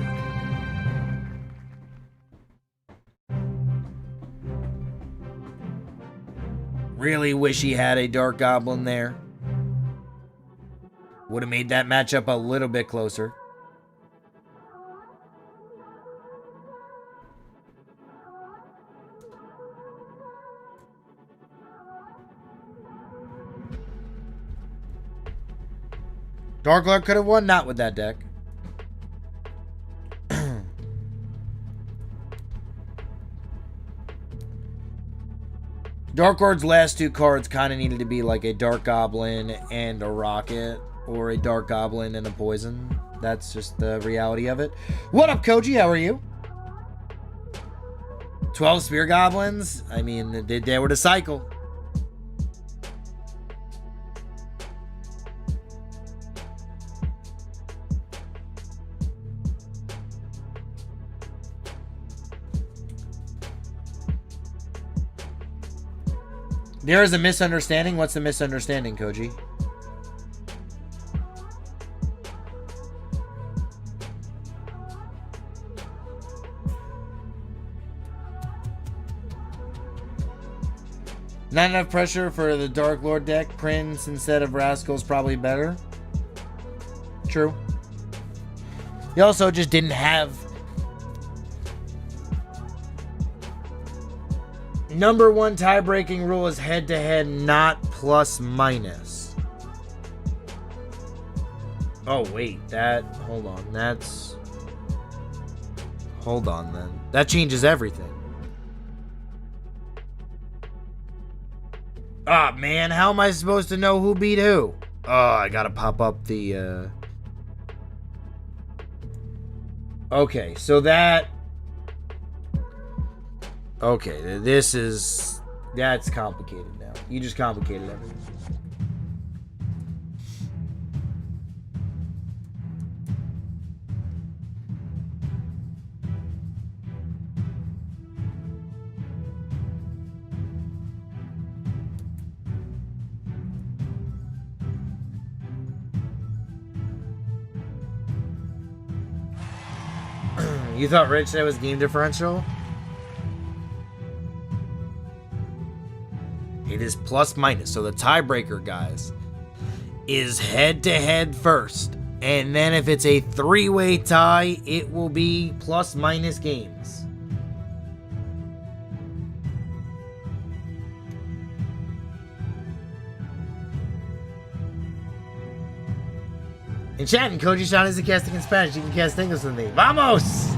Really wish he had a Dark Goblin there. Would have made that matchup a little bit closer. Dark Lord could have won, not with that deck. Dark Lord's last 2 cards kind of needed to be like a Dark Goblin and a Rocket, or a Dark Goblin and a Poison. That's just the reality of it. What up, Koji? How are you? 12 Spear Goblins? I mean, they were the cycle. There is a misunderstanding. What's the misunderstanding, Koji? Not enough pressure for the Dark Lord deck. Prince instead of Rascal's probably better. True. He also just didn't have number 1 tie-breaking rule is head-to-head, not plus-minus. Oh, wait. Hold on. Hold on, then. That changes everything. Ah, man. How am I supposed to know who beat who? I gotta pop up the, Okay, so that... Okay, that's complicated now. You just complicated everything. You thought Rich said it was game differential? It is plus minus. So the tiebreaker, guys, is head-to-head first. And then if it's a three-way tie, it will be plus minus games. Enchanting, Koji Shot is a casting in Spanish. You can cast English with me. Vamos!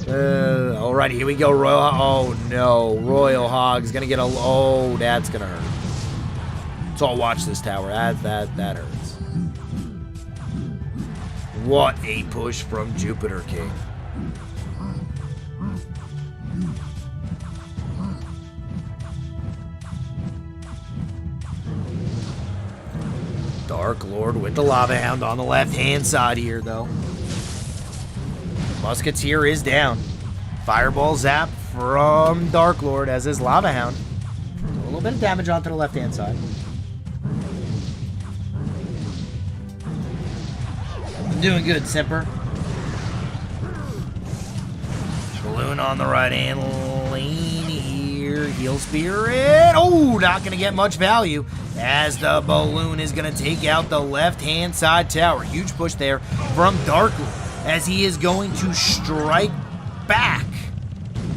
Alrighty, here we go. Royal. Oh no, Royal Hog's gonna get a. Oh, that's gonna hurt. So I'll watch this tower. That hurts. What a push from JupiterKing. DarkLord with the Lava Hound on the left-hand side here, though. Musketeer is down. Fireball zap from DarkLord as his Lava Hound. A little bit of damage onto the left-hand side. Doing good, Simper. Balloon on the right-hand lane here. Heal Spirit. Oh, not going to get much value as the balloon is going to take out the left-hand side tower. Huge push there from DarkLord as he is going to strike back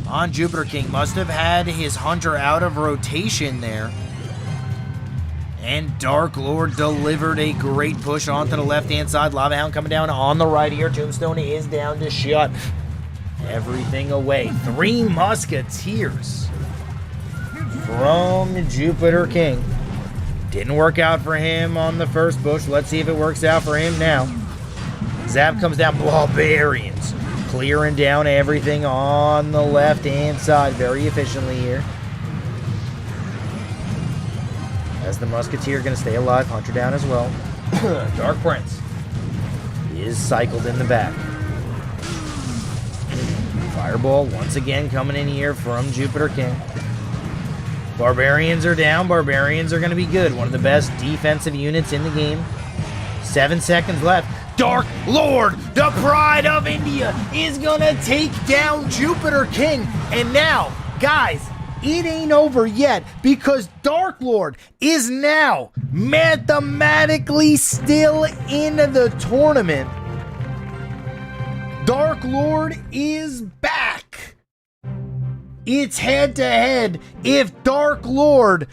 on JupiterKing. Must have had his Hunter out of rotation there. And DarkLord delivered a great push onto the left-hand side. Lava Hound coming down on the right here. Tombstone is down to shut everything away. 3 Musketeers from JupiterKing. Didn't work out for him on the first push. Let's see if it works out for him now. Zap comes down. Barbarians clearing down everything on the left-hand side very efficiently here. As the Musketeer going to stay alive. Hunter down as well. Dark Prince is cycled in the back. Fireball once again coming in here from JupiterKing. Barbarians are down. Barbarians are going to be good. One of the best defensive units in the game. 7 seconds left. DarkLord, the pride of India, is going to take down JupiterKing. And now, guys, it ain't over yet because DarkLord is now mathematically still in the tournament. DarkLord is back. It's head-to-head. If DarkLord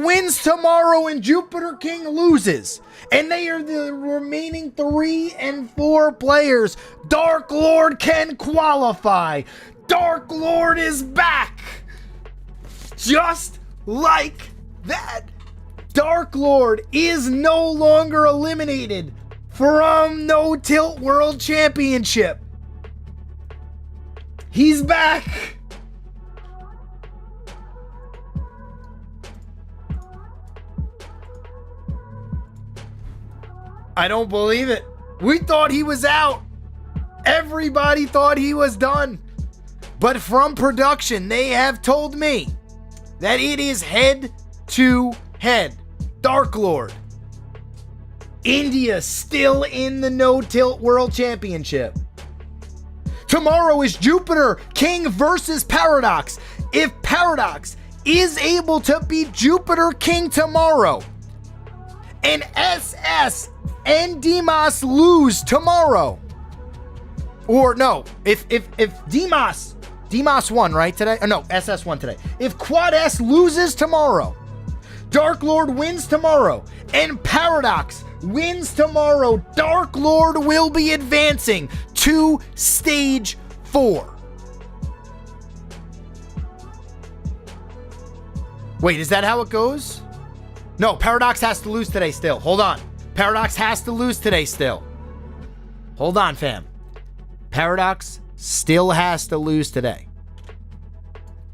wins tomorrow and JupiterKing loses, and they are the remaining 3 and 4 players, DarkLord can qualify. DarkLord is back. Just like that. DarkLord is no longer eliminated from No Tilt World Championship. He's back. I don't believe it. We thought he was out. Everybody thought he was done. But from production, they have told me that it is head to head. DarkLord. India still in the No Tilt World Championship. Tomorrow is JupiterKing versus Paradox. If Paradox is able to beat JupiterKing tomorrow, and SS and D.I.M.A.S lose tomorrow, or no, if D.I.M.A.S won right today, or no, SS won today. If Quad S loses tomorrow, DarkLord wins tomorrow, and Paradox wins tomorrow, DarkLord will be advancing to Stage 4. Wait, is that how it goes? No, Paradox has to lose today still. Hold on. Paradox has to lose today still. Hold on, fam. Paradox still has to lose today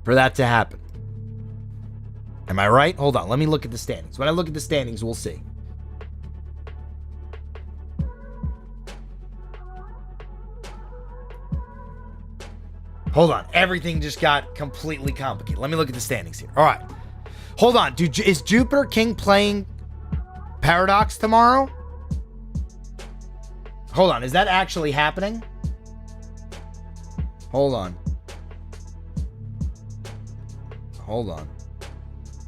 for that to happen. Am I right? Hold on. Let me look at the standings. When I look at the standings, we'll see. Hold on. Everything just got completely complicated. Let me look at the standings here. All right. Hold on. Dude, is JupiterKing playing Paradox tomorrow? Hold on. Is that actually happening? Hold on. Hold on.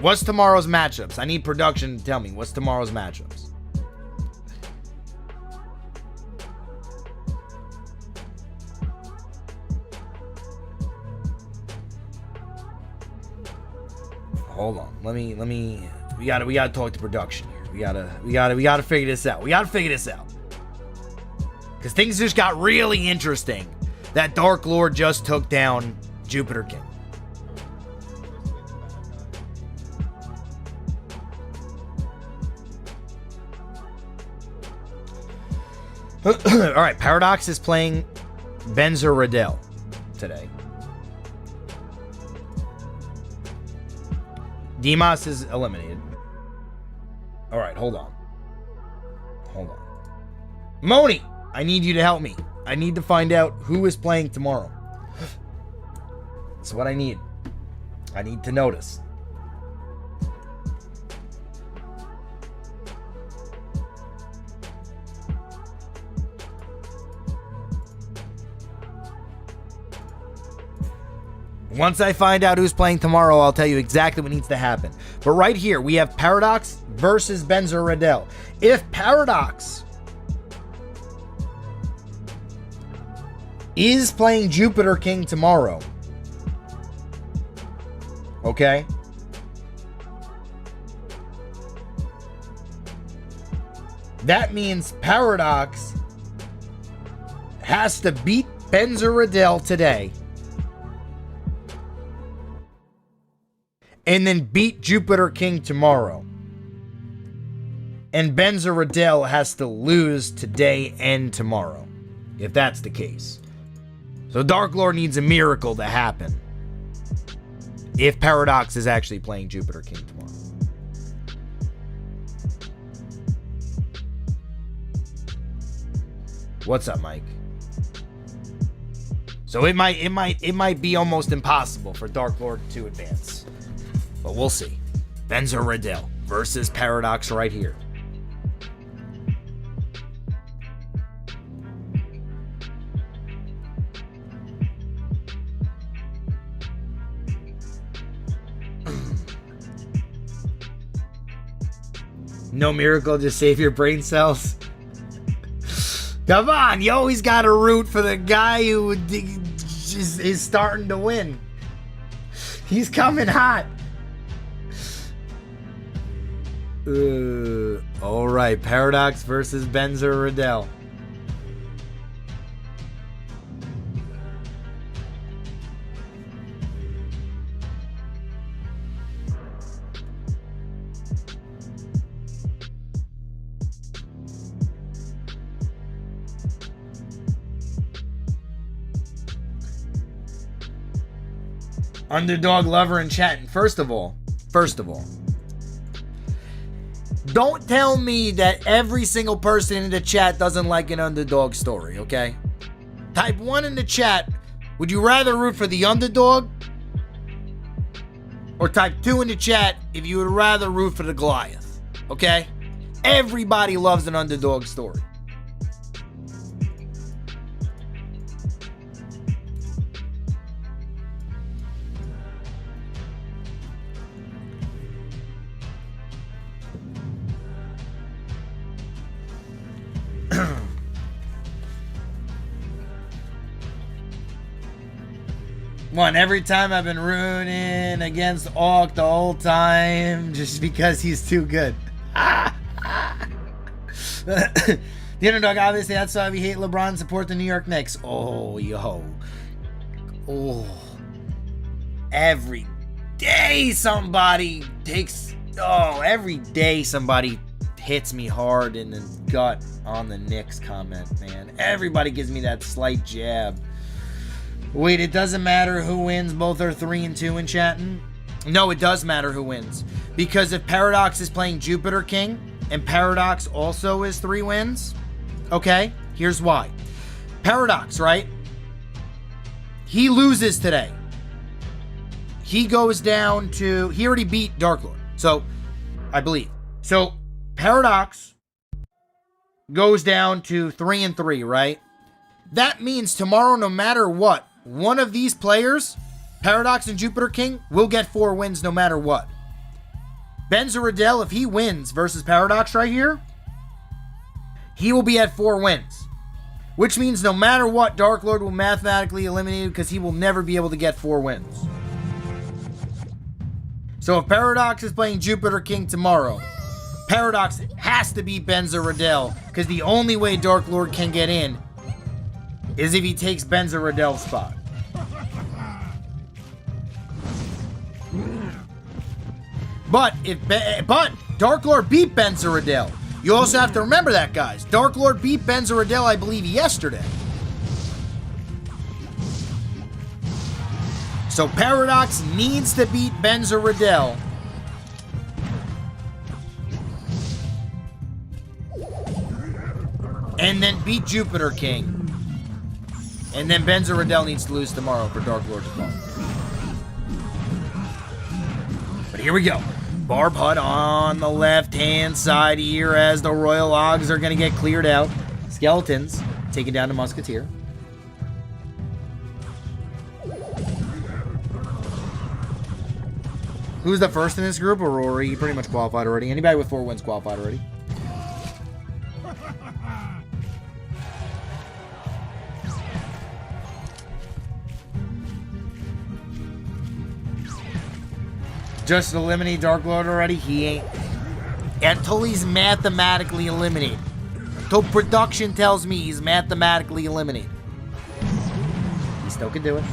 What's tomorrow's matchups? I need production to tell me. What's tomorrow's matchups? Hold on. Let me we gotta talk to production here. We gotta figure this out. We gotta figure this out. Because things just got really interesting. That DarkLord just took down JupiterKing. Alright, Paradox is playing BenZer Ridel today. D.I.M.A.S is eliminated. Alright, hold on. Hold on. Moni! I need you to help me. I need to find out who is playing tomorrow. That's what I need. I need to notice. Once I find out who's playing tomorrow, I'll tell you exactly what needs to happen. But right here, we have Paradox versus BenZer Ridel. If Paradox is playing JupiterKing tomorrow, okay, that means Paradox has to beat BenZer Ridel today and then beat JupiterKing tomorrow. And BenZer Ridel has to lose today and tomorrow, if that's the case. So DarkLord needs a miracle to happen if Paradox is actually playing JupiterKing tomorrow. What's up, Mike? So it might be almost impossible for DarkLord to advance. But we'll see. BenZer Ridel versus Paradox right here. No miracle, just save your brain cells. Come on, you always got to root for the guy who is starting to win. He's coming hot. All right, Paradox versus BenZer Ridel. Underdog lover Enchatin. First of all, don't tell me that every single person in the chat doesn't like an underdog story, okay? Type 1 in the chat. Would you rather root for the underdog? Or type 2 in the chat if you would rather root for the Goliath, okay? Everybody loves an underdog story. One, every time I've been rooting against Orc the whole time just because he's too good. The underdog, obviously, that's why we hate LeBron, support the New York Knicks. Oh, yo. Oh. day somebody takes... Oh, every day somebody hits me hard in the gut on the Knicks comment, man. Everybody gives me that slight jab. Wait, it doesn't matter who wins. Both are 3-2 in Enchatin. No, it does matter who wins. Because if Paradox is playing JupiterKing, and Paradox also is 3 wins, okay, here's why. Paradox, right? He loses today. He goes down to... He already beat DarkLord. So, I believe. So, Paradox goes down to 3-3, right? That means tomorrow, no matter what, one of these players, Paradox and JupiterKing, will get 4 wins no matter what. BenZer Ridel, if he wins versus Paradox right here, he will be at 4 wins. Which means no matter what, DarkLord will mathematically eliminate him because he will never be able to get 4 wins. So if Paradox is playing JupiterKing tomorrow, Paradox has to beat BenZer Ridel because the only way DarkLord can get in is if he takes BenZer Ridel's spot. But DarkLord beat BenZer Ridel. You also have to remember that, guys. DarkLord beat BenZer Ridel, I believe, yesterday. So Paradox needs to beat BenZer Ridel. And then beat JupiterKing. And then BenZer Ridel needs to lose tomorrow for DarkLord to fall. But here we go. Barb Hut on the left-hand side here as the Royal Hogs are going to get cleared out. Skeletons taken down to Musketeer. Who's the first in this group? Aurora. He pretty much qualified already. Anybody with 4 wins qualified already. Just eliminate DarkLord already? He ain't. Until he's mathematically eliminated. Until production tells me he's mathematically eliminated. He still can do it.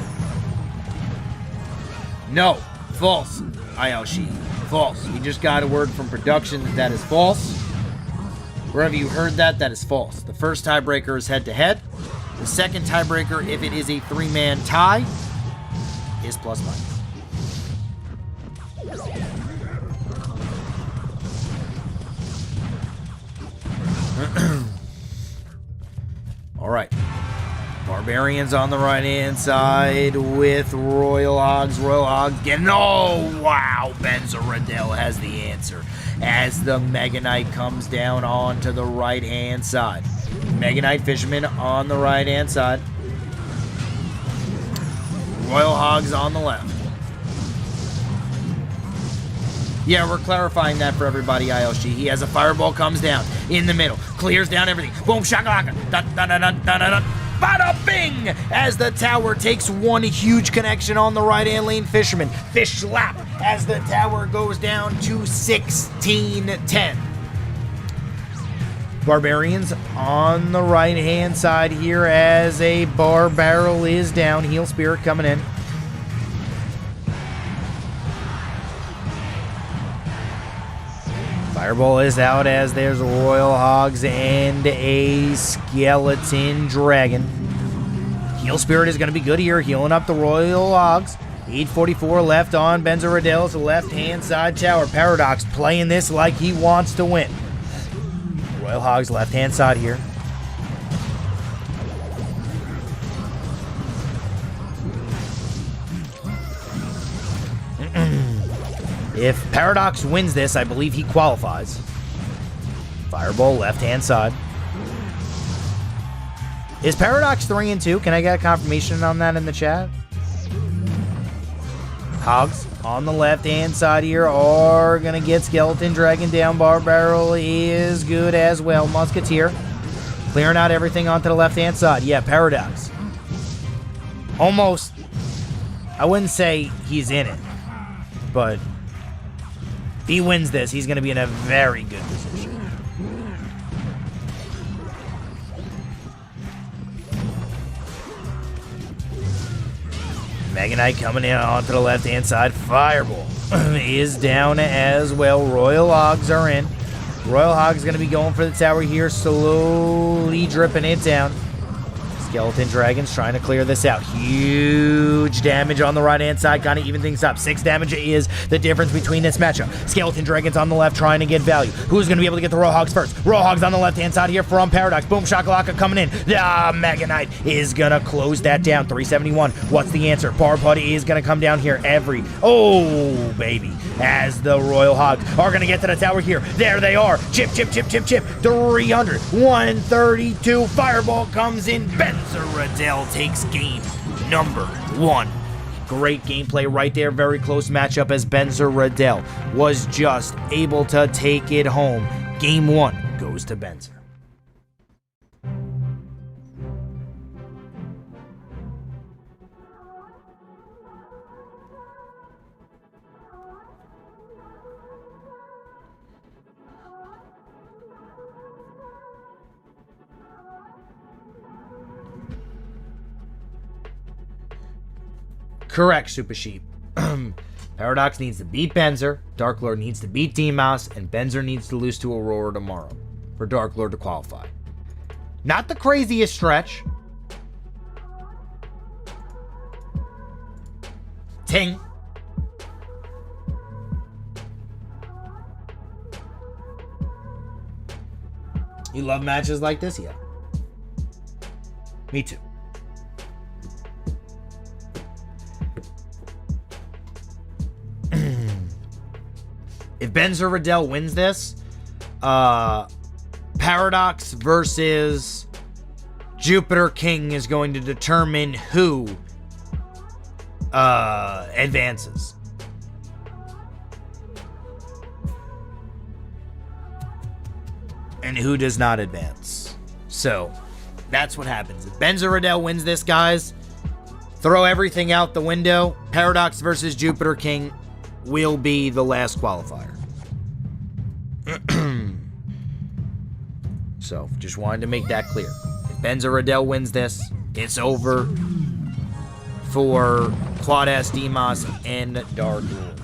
No. False. ILC. False. We just got a word from production that is false. Wherever you heard that, that is false. The first tiebreaker is head-to-head. The second tiebreaker, if it is a 3-man tie, is plus-minus. All right. Barbarians on the right-hand side with Royal Hogs. Royal Hogs getting... Oh, wow. BenZer Ridel has the answer as the Mega Knight comes down onto the right-hand side. Mega Knight Fisherman on the right-hand side. Royal Hogs on the left. Yeah, we're clarifying that for everybody, ILC. He has a fireball, comes down in the middle, clears down everything. Boom, shakalaka. Da-da-da-da-da-da-da. Bada bing! As the tower takes one huge connection on the right-hand lane, Fisherman. Fish slap as the tower goes down to 16-10. Barbarians on the right-hand side here as a bar barrel is down. Heal Spirit coming in. Fireball is out as there's Royal Hogs and a Skeleton Dragon. Heal Spirit is going to be good here, healing up the Royal Hogs. 8:44 left on BenZer Ridel's left-hand side tower. Paradox playing this like he wants to win. Royal Hogs left-hand side here. If Paradox wins this, I believe he qualifies. Fireball, left-hand side. Is Paradox 3-2? Can I get a confirmation on that in the chat? Hogs on the left-hand side here are going to get Skeleton Dragon down. Bar Barrel is good as well. Musketeer clearing out everything onto the left-hand side. Yeah, Paradox. Almost, I wouldn't say he's in it, but... if he wins this, he's going to be in a very good position. Mega Knight coming in onto the left-hand side. Fireball is down as well. Royal Hogs are in. Royal Hog's going to be going for the tower here, slowly dripping it down. Skeleton Dragons trying to clear this out. Huge damage on the right-hand side, kind of even things up. 6 damage is the difference between this matchup. Skeleton Dragons on the left trying to get value. Who's going to be able to get the Royal Hogs first? Royal Hogs on the left-hand side here from Paradox. Boom Shakalaka coming in. Mega Knight is going to close that down. 371. What's the answer? Bar Putty is going to come down here Oh, baby. As the Royal Hogs are going to get to the tower here. There they are. Chip. 300. 132. Fireball comes in. BenZer Ridel takes game number 1. Great gameplay right there. Very close matchup as BenZer Ridel was just able to take it home. Game 1 goes to BenZer. Correct, Super Sheep. Paradox needs to beat BenZer, DarkLord needs to beat D.I.M.A.S, and BenZer needs to lose to Aurora tomorrow for DarkLord to qualify. Not the craziest stretch. Ting. You love matches like this? Yeah. Me too. If BenZer Ridel wins this, Paradox versus JupiterKing is going to determine who advances. And who does not advance. So, that's what happens. If BenZer Ridel wins this, guys, throw everything out the window. Paradox versus JupiterKing will be the last qualifier. So, just wanted to make that clear. If BenZer Ridel wins this, it's over for Quad S, D.I.M.A.S, and DarkLord.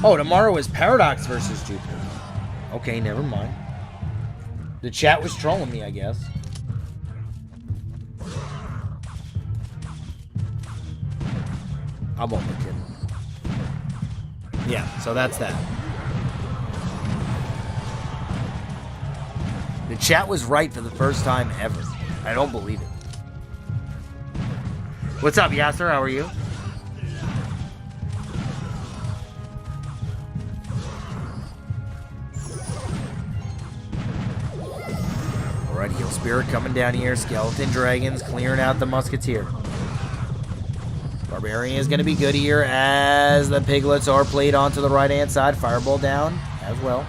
Oh, tomorrow is Paradox versus Jupiter. Okay, never mind. The chat was trolling me, I guess. I won't be kidding. Yeah, so that's that. The chat was right for the first time ever. I don't believe it. What's up, Yasser? How are you? Alright, Heal Spirit coming down here. Skeleton Dragons clearing out the Musketeer. Barbarian is going to be good here as the Piglets are played onto the right-hand side. Fireball down as well.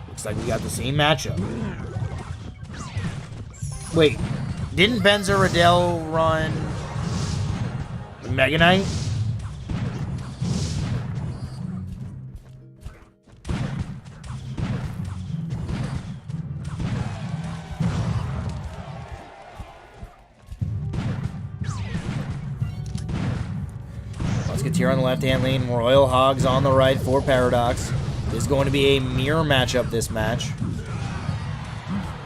Looks like we got the same matchup. Wait, didn't BenZer Ridel run Mega Knight? Musketeer on the left-hand lane, Royal Hogs on the right for Paradox. This is going to be a mirror matchup this match,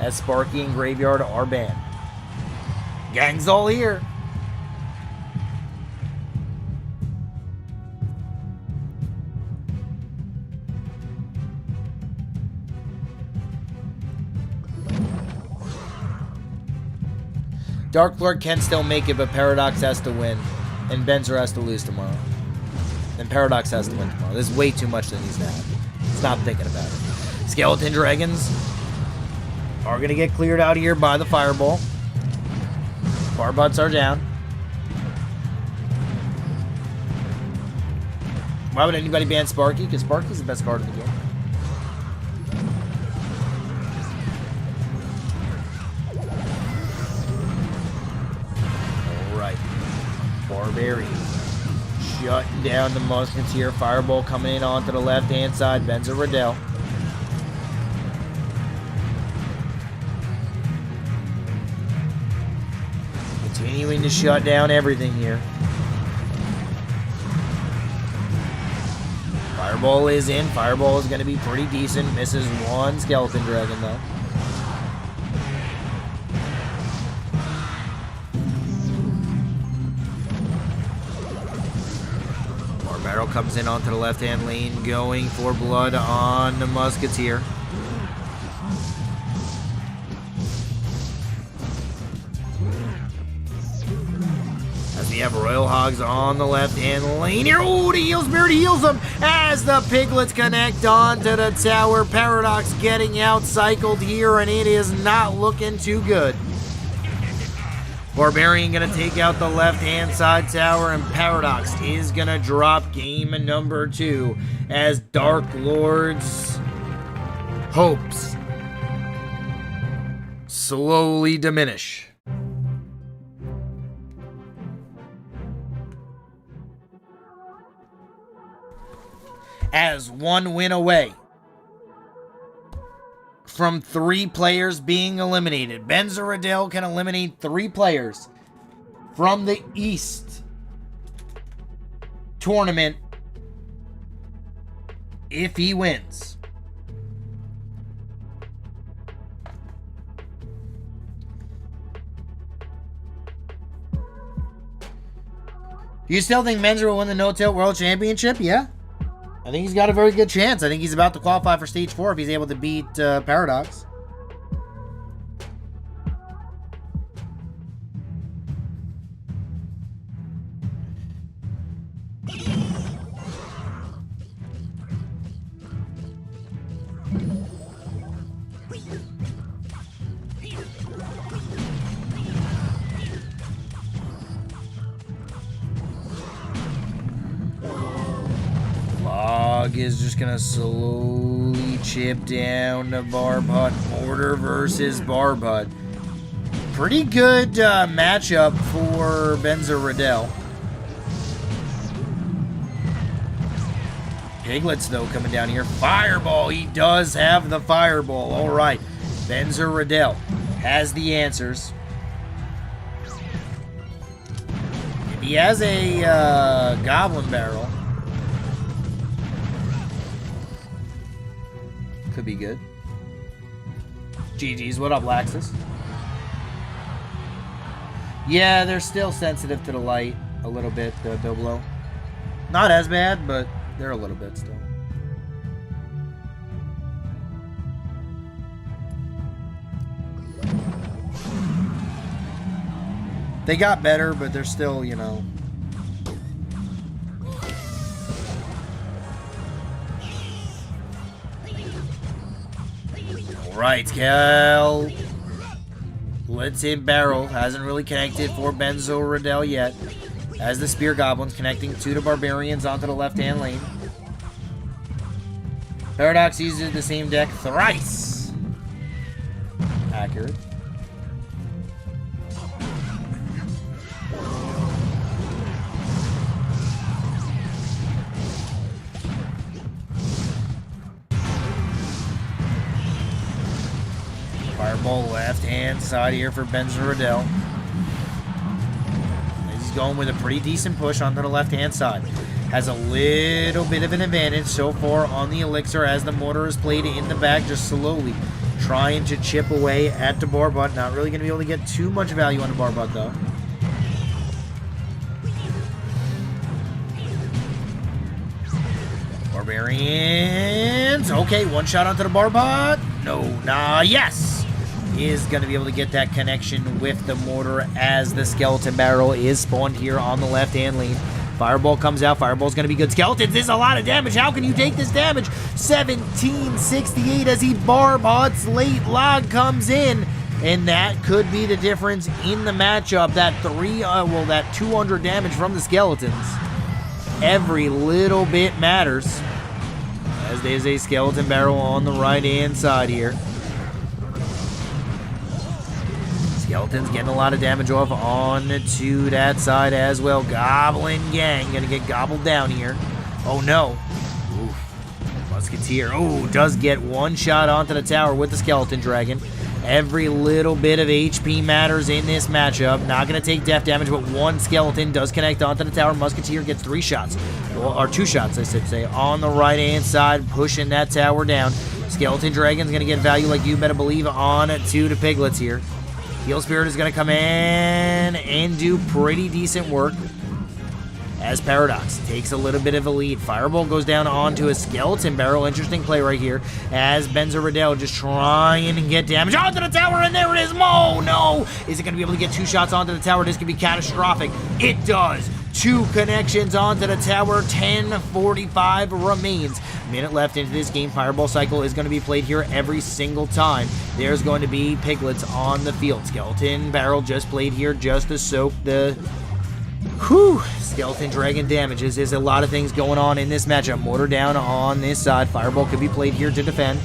as Sparky and Graveyard are banned. Gang's all here. DarkLord can still make it, but Paradox has to win. And BenZer has to lose tomorrow. And Paradox has to win tomorrow. There's way too much that needs to happen. Stop thinking about it. Skeleton Dragons are going to get cleared out here by the Fireball. Barbutts are down. Why would anybody ban Sparky? Because Sparky's the best card in the game. Alright. Barbarian shutting down the Musketeer. Fireball coming in onto the left-hand side. BenZer Ridel. Continuing to shut down everything here. Fireball is in. Fireball is going to be pretty decent. Misses one skeleton dragon, though. Barrel comes in onto the left-hand lane, going for blood on the Musketeer. As we have Royal Hogs on the left-hand lane here. Oh, the Heal Spirit heals them as the Piglets connect onto the tower. Paradox getting out-cycled here, and it is not looking too good. Barbarian going to take out the left-hand side tower, and Paradox is going to drop game number 2 as DarkLord's hopes slowly diminish. As one win away from 3 players being eliminated. BenZer Ridel can eliminate 3 players from the East tournament if he wins. You still think BenZer will win the No-Tilt World Championship? Yeah. I think he's got a very good chance. I think he's about to qualify for Stage 4 if he's able to beat Paradox. Is just gonna slowly chip down the Barbud. Mortar versus Barbud. Pretty good matchup for BenZer Ridel. Piglets though coming down here. Fireball. He does have the fireball. All right. BenZer Ridel has the answers. He has a goblin barrel. Could be good. GG's. What up, Laxus? Yeah, they're still sensitive to the light a little bit, the Doblo. Not as bad, but they're a little bit still. They got better, but they're still, you know... Right, Cal. Let's hit barrel. Hasn't really connected for BenZer Ridel yet. As the Spear Goblins connecting to the Barbarians onto the left-hand lane. Paradox uses the same deck thrice. Accurate. Fireball left-hand side here for BenZer Ridel. He's going with a pretty decent push onto the left-hand side. Has a little bit of an advantage so far on the Elixir as the mortar is played in the back, just slowly trying to chip away at the Barbud. Not really going to be able to get too much value on the Barbud, though. Barbarians. Okay, one shot onto the Barbud. No, nah, yes. Is going to be able to get that connection with the mortar as the skeleton barrel is spawned here on the left-hand lane. Fireball comes out. Fireball's going to be good. Skeletons, this is a lot of damage. How can you take this damage? 1768 as he Barbud's late log comes in. And that could be the difference in the matchup. That 200 damage from the skeletons. Every little bit matters. As there's a skeleton barrel on the right-hand side here. Skeletons getting a lot of damage off onto that side as well. Goblin Gang gonna get gobbled down here. Oh no. Oof. Musketeer. Oh, does get one shot onto the tower with the Skeleton Dragon. Every little bit of HP matters in this matchup. Not going to take death damage, but one skeleton does connect onto the tower. Musketeer gets 3 shots, or 2 shots, I should say, on the right-hand side, pushing that tower down. Skeleton Dragon's going to get value, like you better believe, on 2 to Piglets here. Heal Spirit is going to come in and do pretty decent work, as Paradox takes a little bit of a lead. Fireball goes down onto a Skeleton Barrel. Interesting play right here, as BenZer Ridel just trying to get damage onto the tower, and there it is. Oh, no! Is it going to be able to get 2 shots onto the tower? This could be catastrophic. It does. 2 connections onto the tower. 10:45 remains. Minute left into this game. Fireball cycle is going to be played here every single time. There's going to be Piglets on the field. Skeleton Barrel just played here just to soak the... Skeleton Dragon damages. There's a lot of things going on in this matchup. Mortar down on this side. Fireball could be played here to defend.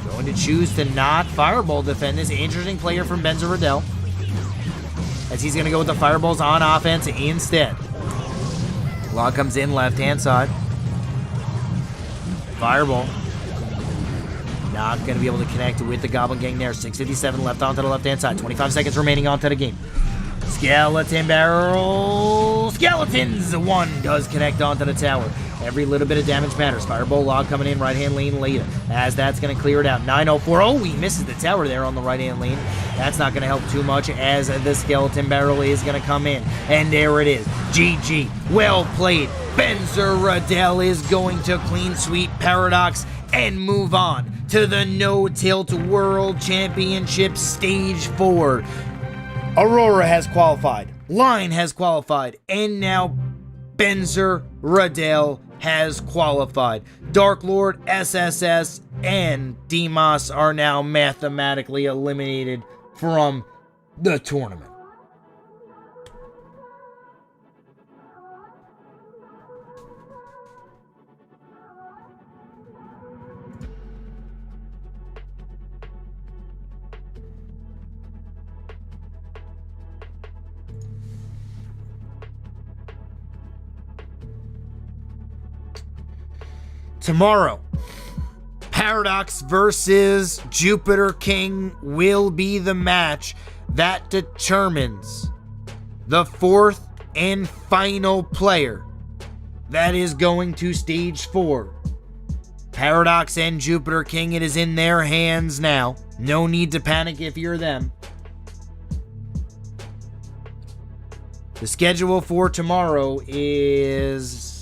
Going to choose to not Fireball defend this. Interesting player from BenZer Ridel, as he's going to go with the Fireballs on offense instead. Log comes in left-hand side. Fireball. Not going to be able to connect with the Goblin Gang there. 6:57 left onto the left-hand side. 25 seconds remaining onto the game. Skeleton Barrel. Skeletons! 1 does connect onto the tower. Every little bit of damage matters. Fireball Log coming in right-hand lane later, as that's going to clear it out. 9:04. Oh, he misses the tower there on the right-hand lane. That's not going to help too much, as the Skeleton Barrel is going to come in. And there it is. GG. Well played. BenZer Ridel is going to clean sweep Paradox and move on to the No Tilt World Championship Stage 4. Aurora has qualified, Line has qualified, and now BenZer Ridel has qualified. DarkLord, SSS, and D.I.M.A.S are now mathematically eliminated from the tournament. Tomorrow, Paradox versus JupiterKing will be the match that determines the 4th and final player that is going to stage 4. Paradox and JupiterKing, it is in their hands now. No need to panic if you're them. The schedule for tomorrow is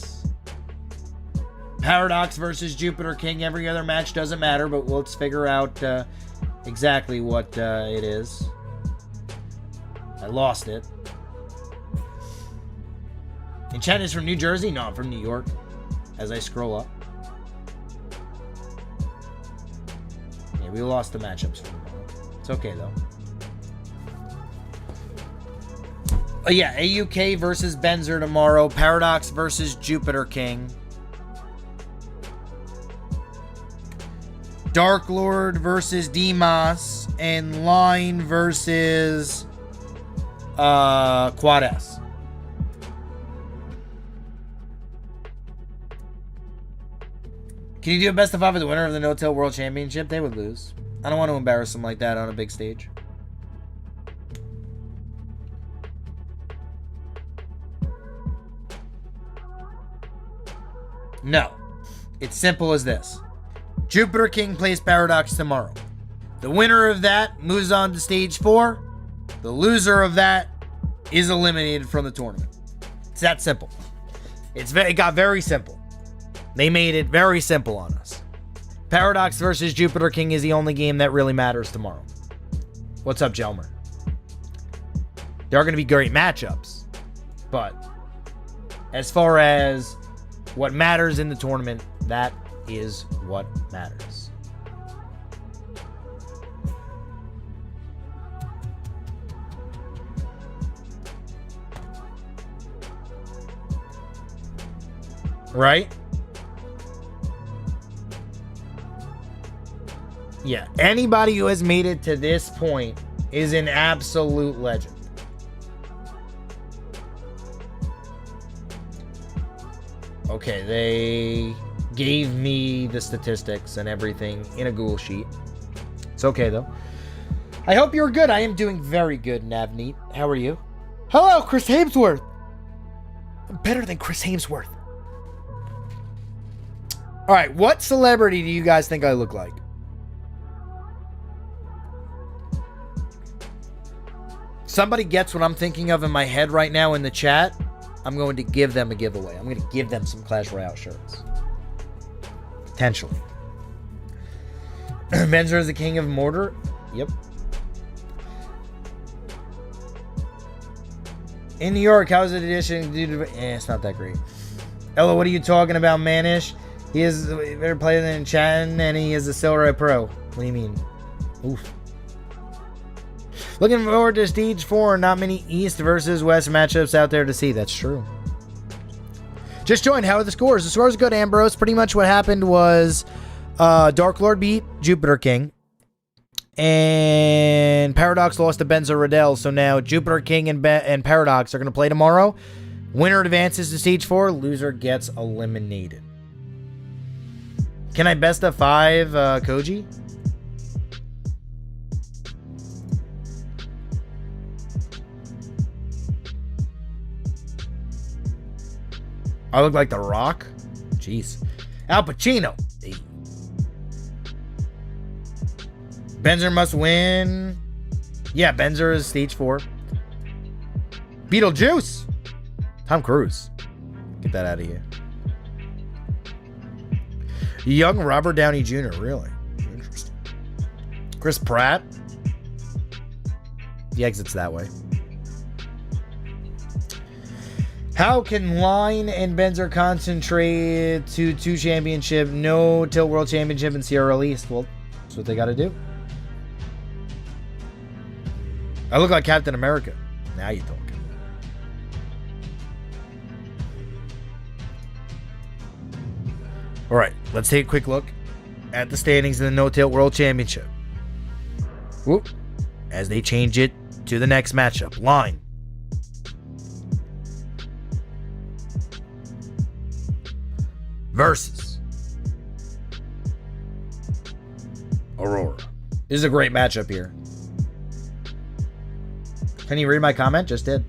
Paradox versus JupiterKing. Every other match doesn't matter, but let's figure out exactly what it is. I lost it. Enchatin is from New Jersey? No, I'm from New York. As I scroll up. Yeah, we lost the matchups for tomorrow. It's okay, though. Yeah, AUK versus BenZer tomorrow. Paradox versus JupiterKing. DarkLord versus D.I.M.A.S. and Line versus Quad S. Can you do a best of 5 with the winner of the No Tilt World Championship? They would lose. I don't want to embarrass them like that on a big stage. No. It's simple as this. JupiterKing plays Paradox tomorrow. The winner of that moves on to stage 4. The loser of that is eliminated from the tournament. It's that simple. It got very simple. They made it very simple on us. Paradox versus JupiterKing is the only game that really matters tomorrow. What's up, Jelmer? There are going to be great matchups, but as far as what matters in the tournament, that is what matters. Right? Yeah, anybody who has made it to this point is an absolute legend. Okay, they gave me the statistics and everything in a Google sheet. It's okay, though. I hope you're good. I am doing very good, Navneet. How are you? Hello, Chris Hemsworth. I'm better than Chris Hemsworth. All right, what celebrity do you guys think I look like? Somebody gets what I'm thinking of in my head right now in the chat. I'm going to give them a giveaway. I'm going to give them some Clash Royale shirts. Potentially. BenZer is the king of mortar. Yep. In New York, how's the edition? It's not that great. Ella, what are you talking about, Manish? He is a better player than Enchatin, and he is a Silver Pro. What do you mean? Oof. Looking forward to Stage 4. Not many East versus West matchups out there to see. That's true. Just joined. How are the scores? The scores are good, Ambrose. Pretty much what happened was STEDarkLord beat JupiterKing. And Paradox lost to BenZer Ridel. So now JupiterKing and Paradox are going to play tomorrow. Winner advances to Stage 4. Loser gets eliminated. Can I best of 5 Koji? I look like The Rock? Jeez. Al Pacino. Hey. BenZer must win. Yeah, BenZer is Stage 4. Beetlejuice. Tom Cruise. Get that out of here. Young Robert Downey Jr. Really? Interesting. Chris Pratt. He exits that way. How can Line and BenZer concentrate to 2 championship, no Tilt World Championship, and CRL East? Well, that's what they got to do. I look like Captain America. Now you're talking. All right, let's take a quick look at the standings in the No Tilt World Championship. Whoop. As they change it to the next matchup. Line. Versus Aurora. This is a great matchup here. Can you read my comment? Just did.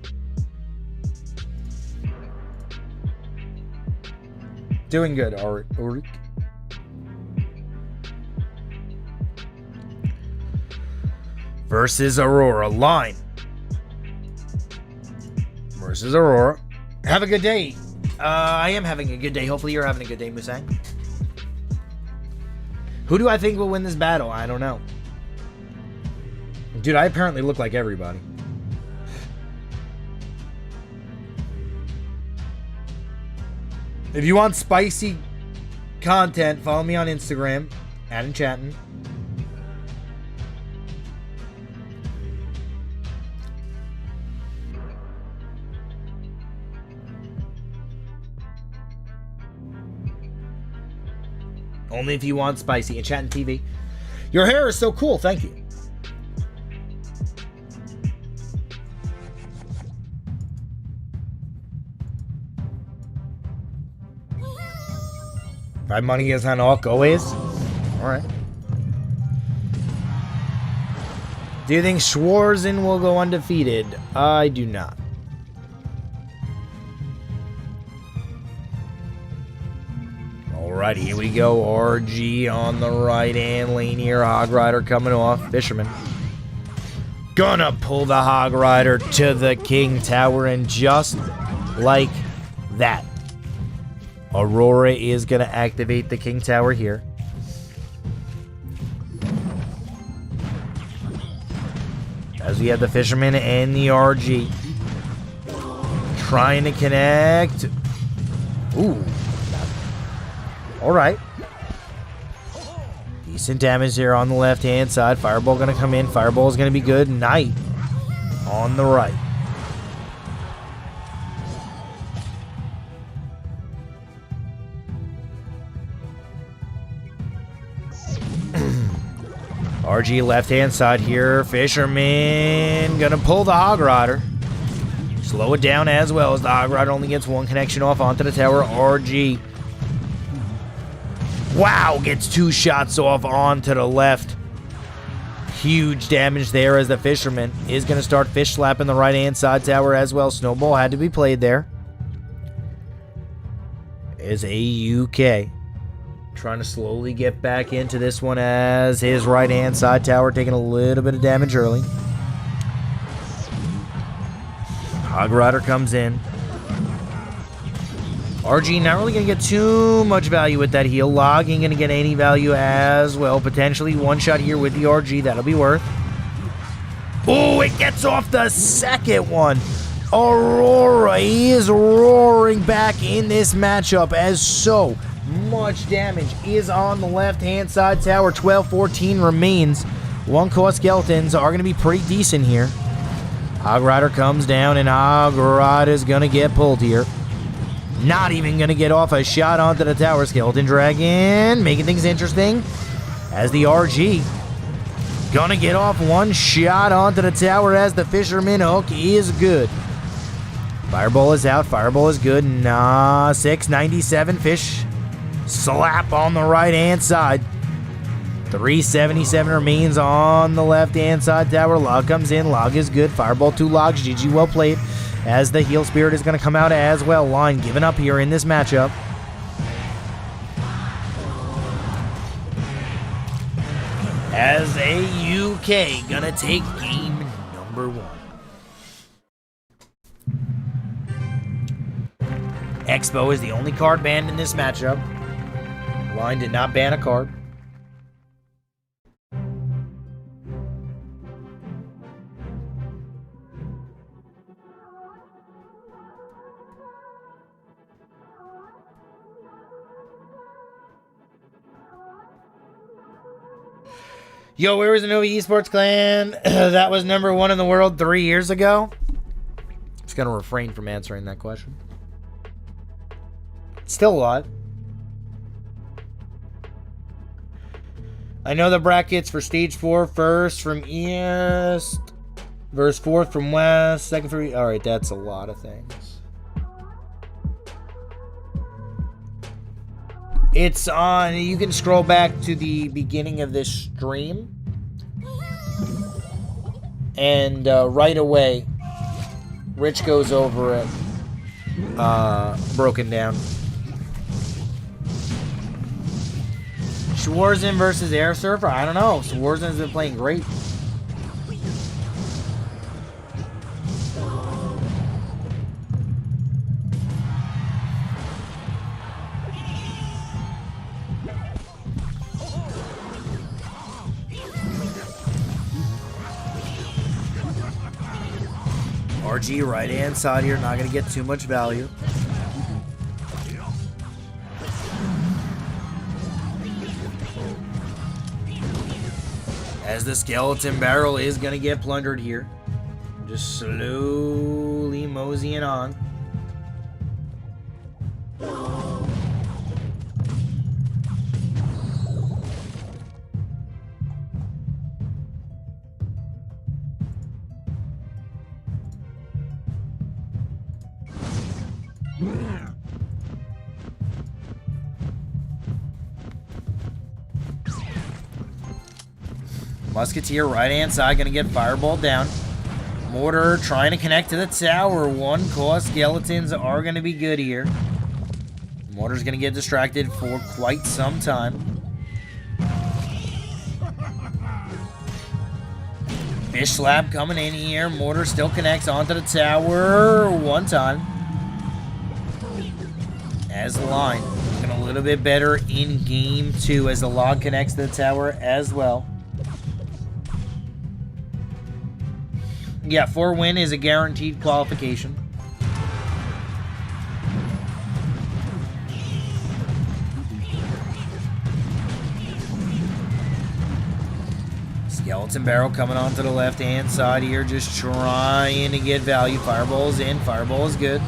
Doing good, Aurora. Versus Aurora. Line. Versus Aurora. Have a good day. I am having a good day. Hopefully you're having a good day, Musang. Who do I think will win this battle? I don't know. Dude, I apparently look like everybody. If you want spicy content, follow me on Instagram, @Enchatin. Only if you want spicy. Enchatin TV. Your hair is so cool. Thank you. My money is on Orc always. Alright. Do you think Schwarzen will go undefeated? I do not. Alright, here we go. RG on the right hand lane here. Hog Rider coming off. Fisherman. Gonna pull the Hog Rider to the King Tower, and just like that, Aurora is going to activate the King Tower here. As we have the Fisherman and the RG trying to connect. Ooh. Alright. Decent damage here on the left-hand side. Fireball going to come in. Fireball is going to be good. Knight on the right. RG left-hand side here. Fisherman gonna pull the Hog Rider. Slow it down as well, as the Hog Rider only gets 1 connection off onto the tower. RG. Wow, gets 2 shots off onto the left. Huge damage there as the Fisherman is going to start fish slapping the right-hand side tower as well. Snowball had to be played there. Is AUK trying to slowly get back into this one as his right-hand side tower taking a little bit of damage early. Hog Rider comes in. RG not really going to get too much value with that heal. Log ain't going to get any value as well. Potentially one shot here with the RG. That'll be worth. Oh, it gets off the second one. Aurora is roaring back in this matchup as so much damage is on the left-hand side tower. 12-14 remains. One cost skeletons are going to be pretty decent here. Hog Rider comes down, and Hog Rider is going to get pulled here. Not even going to get off a shot onto the tower. Skeleton Dragon making things interesting as the RG going to get off one shot onto the tower as the Fisherman hook is good. Fireball is out. Fireball is good. 697 fish slap on the right-hand side. 377 remains on the left-hand side tower. Log comes in. Log is good. Fireball 2 logs. GG, well played. As the Heal Spirit is going to come out as well. Line giving up here in this matchup. As AUK going to take game number 1. Expo is the only card banned in this matchup. Line did not ban a card. Yo, where was the Nova Esports Clan? That was number 1 in the world 3 years ago. It's going to refrain from answering that question. It's still alive. I know the brackets for stage 4. First from East. Verse 4th from West. Second from East. Alright, that's a lot of things. It's on, you can scroll back to the beginning of this stream. And right away, Rich goes over it. Broken down. Schwarzen versus Air Surfer? I don't know. Schwarzen's been playing great. RG right hand side here, not going to get too much value. As the skeleton barrel is going to get plundered here. Just slowly moseying on. Musketeer right hand side gonna get fireball down. Mortar trying to connect to the tower. 1 cost skeletons are gonna be good here. Mortar's gonna get distracted for quite some time. Fish slap coming in here. Mortar still connects onto the tower 1 time. As the line looking a little bit better in game 2 as the log connects to the tower as well. Yeah, 4 win is a guaranteed qualification. Skeleton barrel coming onto the left-hand side here, just trying to get value. Fireball's in. Fireball is good.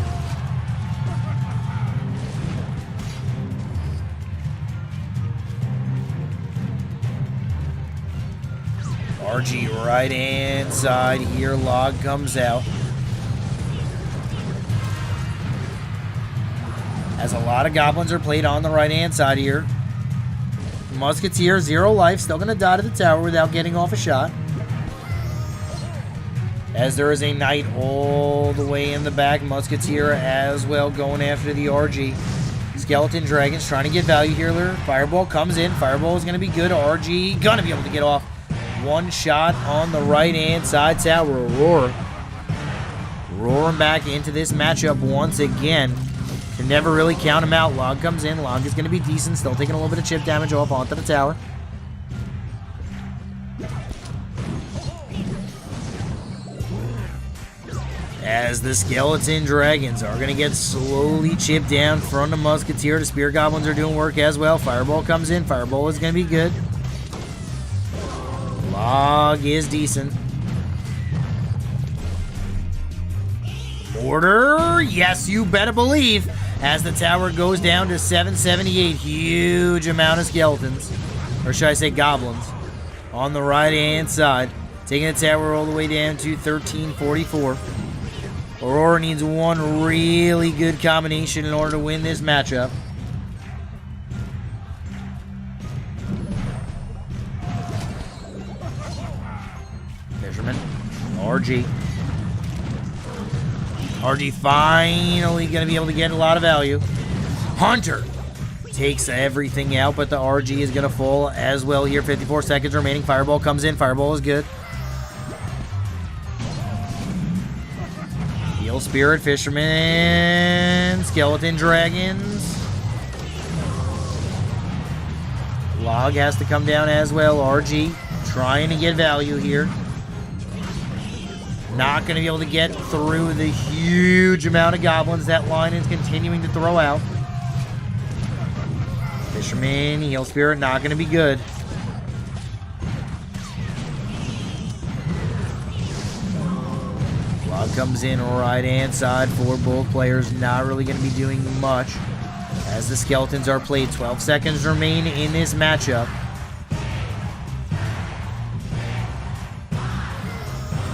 RG right hand side here. Log comes out. As a lot of goblins are played on the right hand side here. Musketeer, 0 life. Still going to die to the tower without getting off a shot. As there is a knight all the way in the back. Musketeer as well going after the RG. Skeleton Dragons trying to get value healer. Fireball comes in. Fireball is going to be good. RG going to be able to get off. One shot on the right-hand side tower. Aurora. Roaring back into this matchup once again. Can never really count him out. Log comes in. Log is going to be decent. Still taking a little bit of chip damage off onto the tower. As the Skeleton Dragons are going to get slowly chipped down from the Musketeer. The Spear Goblins are doing work as well. Fireball comes in. Fireball is going to be good. Log is decent. Mortar, yes, you better believe. As the tower goes down to 778. Huge amount of skeletons. Or should I say goblins. On the right-hand side. Taking the tower all the way down to 1344. Aurora needs one really good combination in order to win this matchup. Fisherman. RG. RG finally going to be able to get a lot of value. Hunter takes everything out, but the RG is going to fall as well here. 54 seconds remaining. Fireball comes in. Fireball is good. Heal Spirit, Fisherman, Skeleton Dragons. Log has to come down as well. RG trying to get value here. Not going to be able to get through the huge amount of goblins that line is continuing to throw out. Fisherman, Heal Spirit, not going to be good. Log comes in right-hand side for both players. Not really going to be doing much as the skeletons are played. 12 seconds remain in this matchup.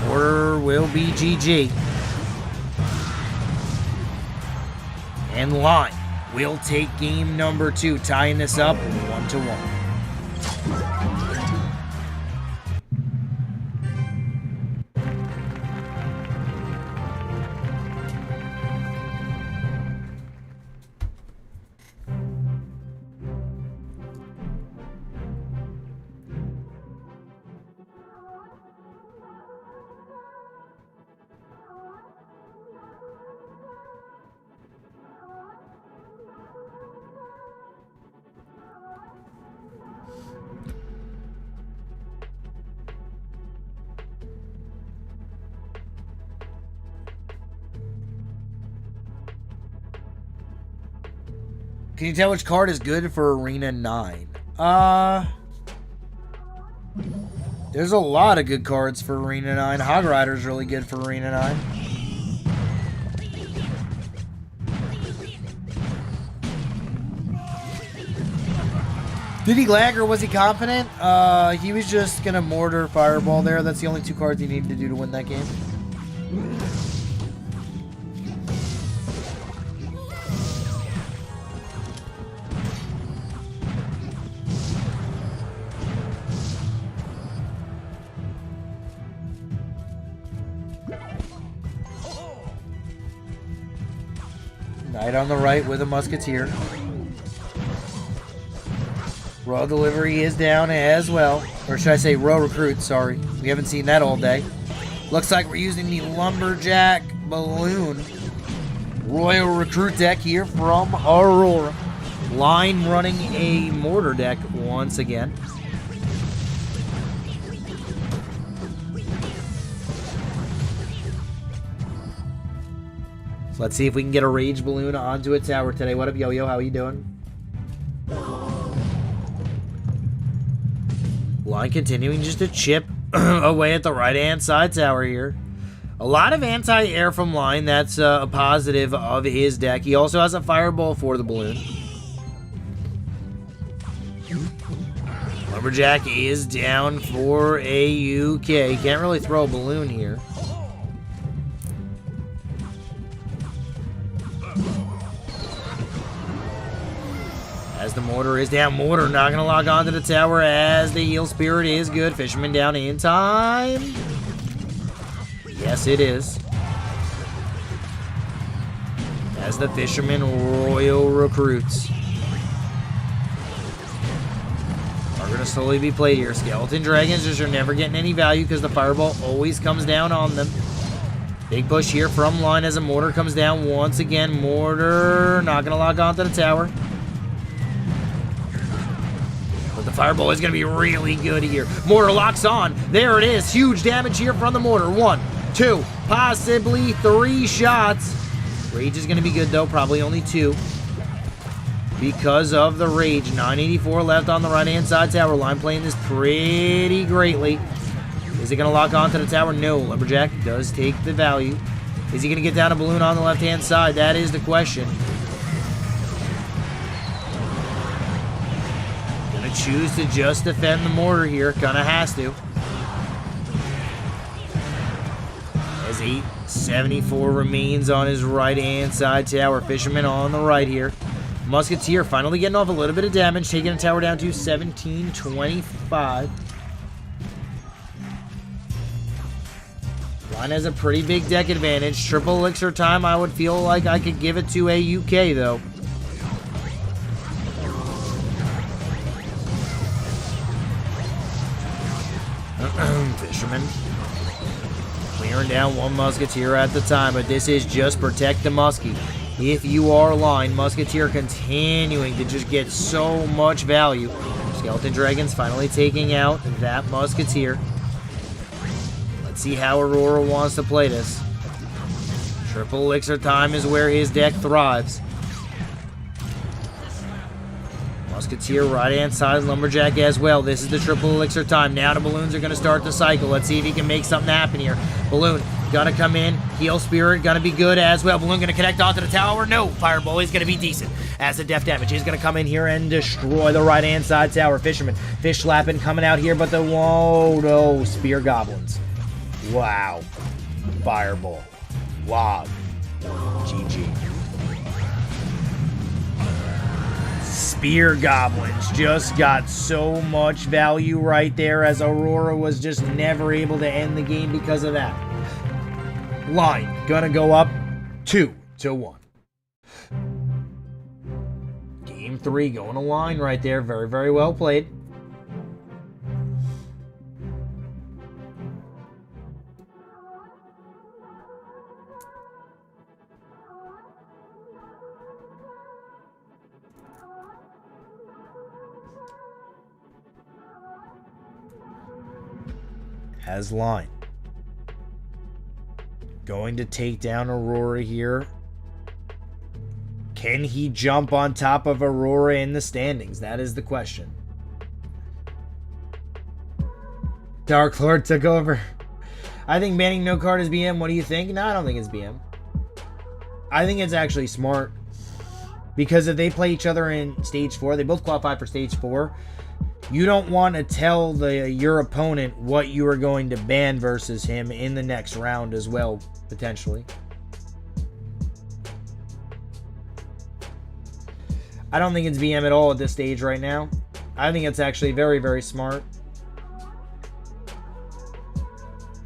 Order will be GG. And Line will take game number 2, tying this up 1-1. Can you tell which card is good for Arena 9? There's a lot of good cards for Arena 9. Hog Rider's really good for Arena 9. Did he lag or was he confident? He was just going to mortar Fireball there. That's the only 2 cards he needed to do to win that game. Knight on the right with a Musketeer. Raw Delivery is down as well. Or should I say Raw Recruit, sorry. We haven't seen that all day. Looks like we're using the Lumberjack Balloon Royal Recruit deck here from Aurora. Line running a Mortar deck once again. So let's see if we can get a Rage Balloon onto a tower today. What up, Yo-Yo? How you doing? Line continuing just to chip away at the right-hand side tower here. A lot of anti-air from Line. That's a positive of his deck. He also has a Fireball for the balloon. Lumberjack is down for a UK. Can't really throw a balloon here. As the Mortar is down. Mortar not going to log on to the tower as the Heal Spirit is good. Fisherman down in time. Yes, it is. As the Fisherman Royal Recruits are going to slowly be played here. Skeleton Dragons just are never getting any value because the Fireball always comes down on them. Big push here from line as a Mortar comes down once again. Mortar not going to lock onto the tower. But the Fireball is going to be really good here. Mortar locks on. There it is. Huge damage here from the Mortar. 1, 2, possibly 3 shots. Rage is going to be good, though. Probably only 2. Because of the Rage. 984 left on the right-hand side tower. Line playing this pretty greatly. Is he going to lock onto the tower? No. Lumberjack does take the value. Is he going to get down a balloon on the left-hand side? That is the question. Going to choose to just defend the Mortar here. Kind of has to. As 874 remains on his right-hand side tower. Fisherman on the right here. Musketeer finally getting off a little bit of damage. Taking the tower down to 1725. Line has a pretty big deck advantage. Triple elixir time, I would feel like I could give it to a UK, though. Fisherman. Clearing down 1 Musketeer at the time, but this is just protect the Muskie. If you are line, Musketeer continuing to just get so much value. Skeleton Dragons finally taking out that Musketeer. Let's see how Aurora wants to play this. Triple elixir time is where his deck thrives. Musketeer right-hand side, Lumberjack as well. This is the triple elixir time. Now the balloons are going to start the cycle. Let's see if he can make something happen here. Balloon, got to come in. Heal Spirit, going to be good as well. Balloon going to connect onto the tower. No, Fireball is going to be decent. As the death damage, he's going to come in here and destroy the right-hand side tower. Fisherman, fish slapping coming out here, but the, whoa, no, Spear Goblins. Wow. Fireball. Wow. GG. Spear Goblins just got so much value right there as Aurora was just never able to end the game because of that. Line gonna go up 2-1. Game 3 going to line right there. Very, very well played. Has line. Going to take down Aurora here. Can he jump on top of Aurora in the standings? That is the question. STEDarkLord took over. I think banning no card is BM. What do you think? No, I don't think it's BM. I think it's actually smart. Because if they play each other in Stage 4, they both qualify for Stage 4. You don't want to tell your opponent what you are going to ban versus him in the next round as well, potentially. I don't think it's BM at all at this stage right now. I think it's actually very, very smart.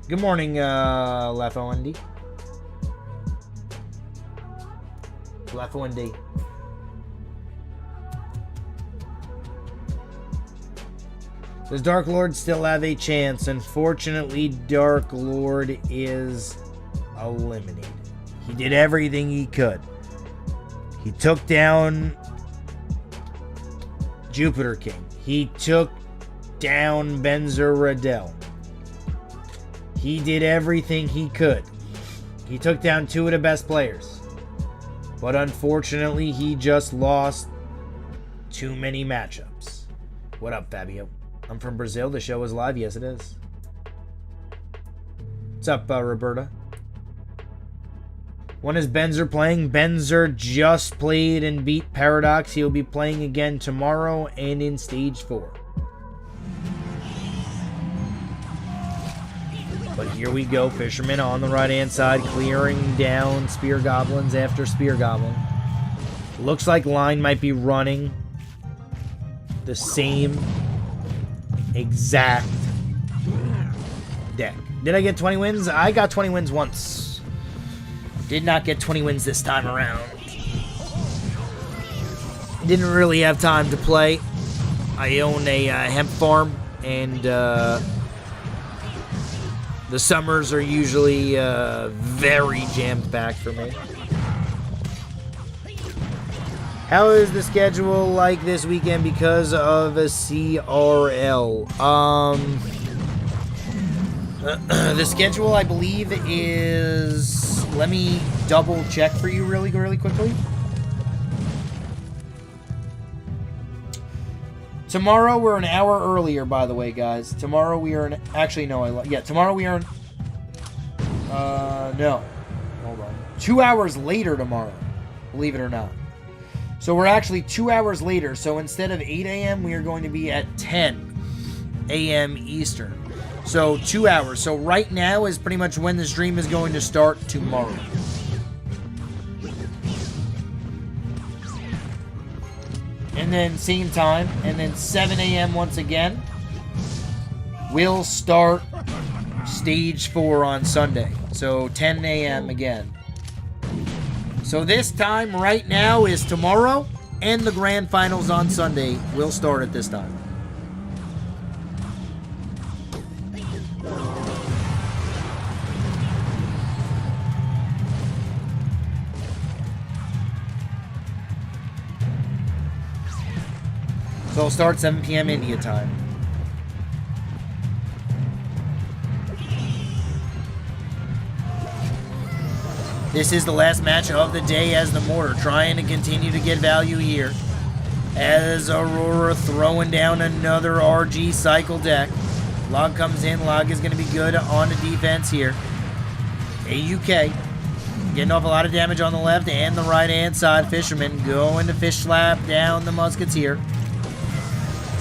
Good morning, LefOND. LefOND. Does STEDarkLord still have a chance? Unfortunately, STEDarkLord is eliminated. He did everything he could. He took down JupiterKing. He took down BenZer Ridel. He did everything he could. He took down 2 of the best players. But unfortunately, he just lost too many matchups. What up, Fabio? I'm from Brazil. The show is live. Yes, it is. What's up, Roberta? When is BenZer playing? BenZer just played and beat Paradox. He'll be playing again tomorrow and in Stage 4. But here we go. Fisherman on the right-hand side, clearing down Spear Goblins after Spear Goblin. Looks like line might be running the same exact deck. Did I get 20 wins? I got 20 wins once. Did not get 20 wins this time around. Didn't really have time to play. I own a hemp farm, and the summers are usually very jammed-packed for me. How is the schedule like this weekend because of a CRL? The schedule, I believe, is... Let me double check for you really quickly. Tomorrow, we're an hour earlier, by the way, guys. Tomorrow, we are... Actually, no. Tomorrow, we are... No. Hold on. 2 hours later tomorrow. Believe it or not. So, we're actually 2 hours later. So, instead of 8 a.m., we are going to be at 10 a.m. Eastern. So, 2 hours. So, right now is pretty much when the stream is going to start tomorrow. And then same time. And then 7 a.m. once again. We'll start Stage 4 on Sunday. So, 10 a.m. again. So, this time right now is tomorrow. And the Grand Finals on Sunday will start at this time. So it'll start 7 p.m. India time. This is the last match of the day as the Mortar trying to continue to get value here. As Aurora throwing down another RG cycle deck. Log comes in. Log is going to be good on the defense here. AUK getting off a lot of damage on the left and the right hand side. Fisherman going to fish slap down the Musketeer.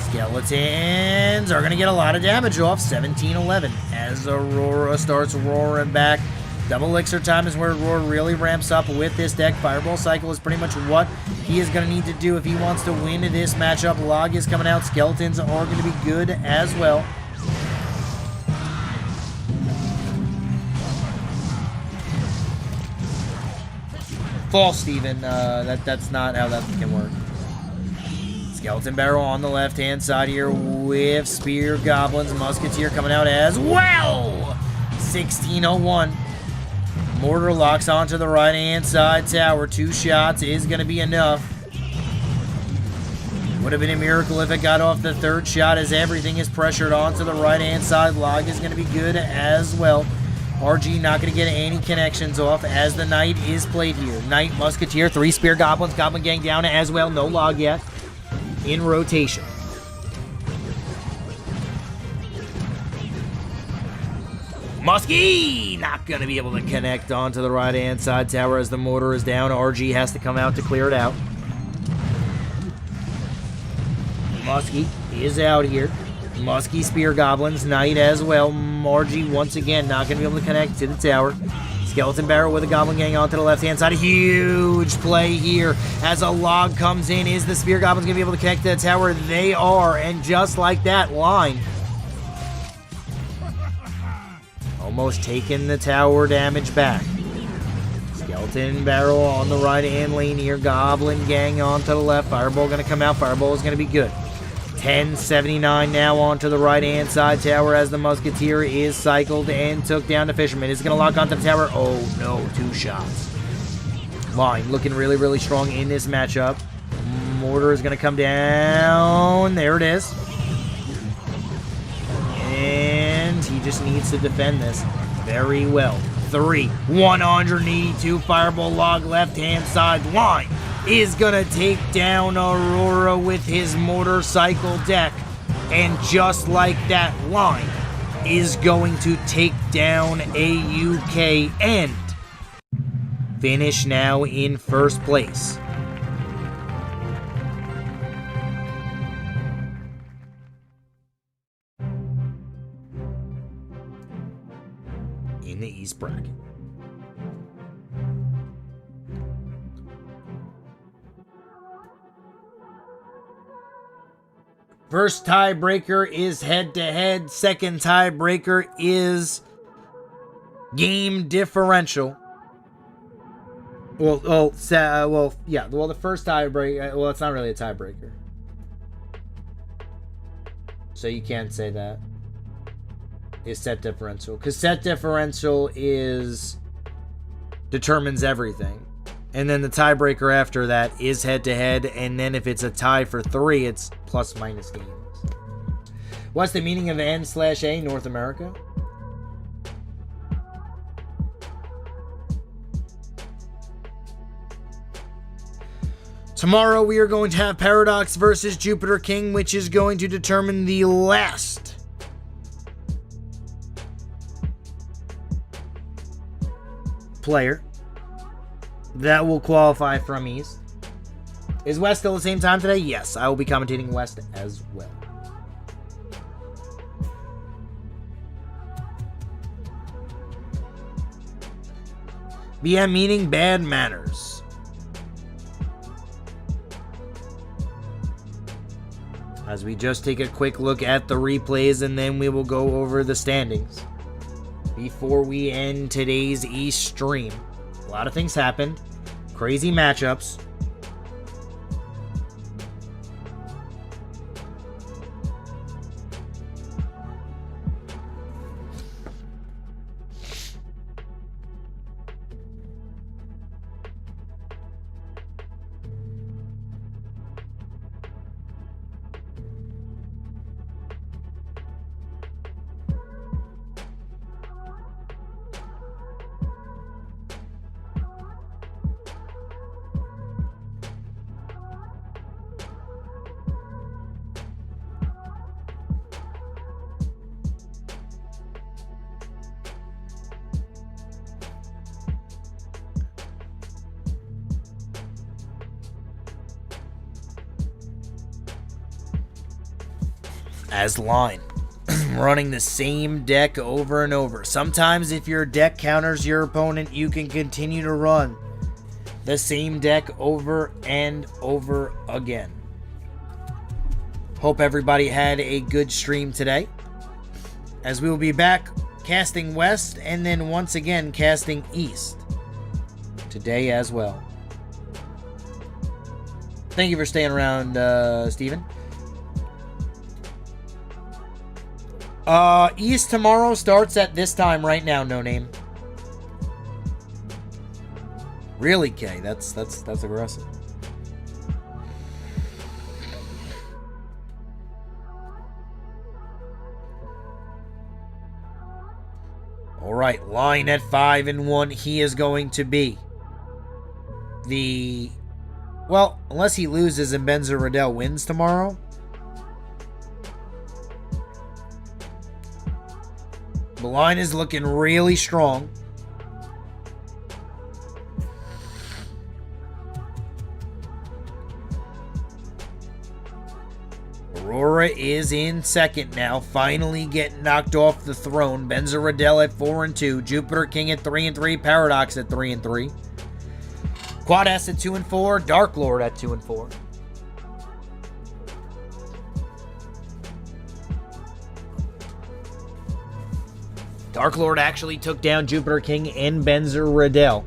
Skeletons are going to get a lot of damage off. 17-11 as Aurora starts roaring back. Double elixir time is where Aurora really ramps up with this deck. Fireball cycle is pretty much what he is going to need to do if he wants to win this matchup. Log is coming out. Skeletons are going to be good as well. False, Steven. That's not how that can work. Skeleton Barrel on the left-hand side here with Spear Goblins. Musketeer coming out as well. 16-01. Mortar locks onto the right-hand side tower. 2 shots is going to be enough. Would have been a miracle if it got off the 3rd shot as everything is pressured onto the right-hand side. Log is going to be good as well. RG not going to get any connections off as the Knight is played here. Knight, Musketeer, 3 Spear Goblins. Goblin Gang down as well. No log yet. In rotation. Muskie not going to be able to connect onto the right-hand side tower as the Mortar is down. RG has to come out to clear it out. Muskie is out here. Muskie Spear Goblins, Knight as well. RG once again not going to be able to connect to the tower. Skeleton Barrel with a Goblin Gang onto the left-hand side. Huge play here as a log comes in. Is the Spear Goblins going to be able to connect to the tower? They are, and just like that, line. Almost taking the tower damage back. Skeleton Barrel on the right-hand lane here. Goblin Gang onto the left. Fireball going to come out. Fireball is going to be good. 1079 now onto the right-hand side tower as the Musketeer is cycled and took down the Fisherman. Is going to lock onto the tower. Oh, no. 2 shots. Line looking really strong in this matchup. Mortar is going to come down. There it is. And he just needs to defend this very well. 3. 182 Fireball log left-hand side. Line is going to take down Aurora with his motorcycle deck. And just like that, Line is going to take down AUK and finish now in 1st place. In the East bracket. First tiebreaker is head-to-head. Second tiebreaker is game differential. The first tiebreaker. Well, it's not really a tiebreaker, so you can't say that is set differential, because set differential determines everything, and then the tiebreaker after that is head to head, and then if it's a tie for 3, it's plus minus games. What's the meaning of N/A North America? Tomorrow we are going to have Paradox versus JupiterKing, which is going to determine the last player that will qualify from East. Is West still the same time today? Yes, I will be commentating West as well. BM meaning bad manners. As we just take a quick look at the replays, and then we will go over the standings before we end today's East stream. A lot of things happened. Crazy matchups. As line, running the same deck over and over. Sometimes if your deck counters your opponent, you can continue to run the same deck over and over again. Hope everybody had a good stream today, as we will be back casting West and then once again casting East today as well. Thank you for staying around, Steven. East tomorrow starts at this time right now, no name. Really, Kay? That's aggressive. All right, line at 5-1. He is going to be well, unless he loses and BenZer Ridel wins tomorrow. The line is looking really strong. Aurora is in second now, finally getting knocked off the throne. BenZer Ridel at 4-2, JupiterKing at 3-3, Paradox at 3-3, Quad S at 2-4, STEDarkLord at 2-4. STEDarkLord actually took down JupiterKing and BenZer Ridel,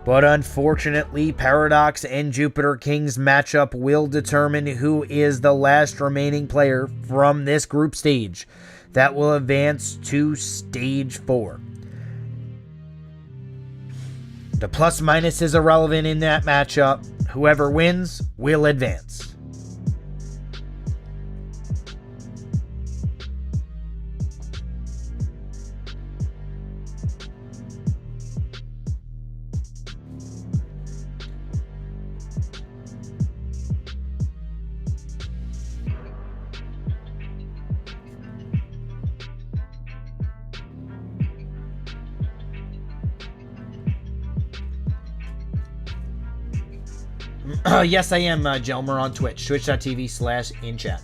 but unfortunately, Paradox and JupiterKing's matchup will determine who is the last remaining player from this group stage that will advance to stage 4. The plus minus is irrelevant in that matchup. Whoever wins will advance. Yes, I am, Jelmer, on Twitch. Twitch.tv/Enchatin.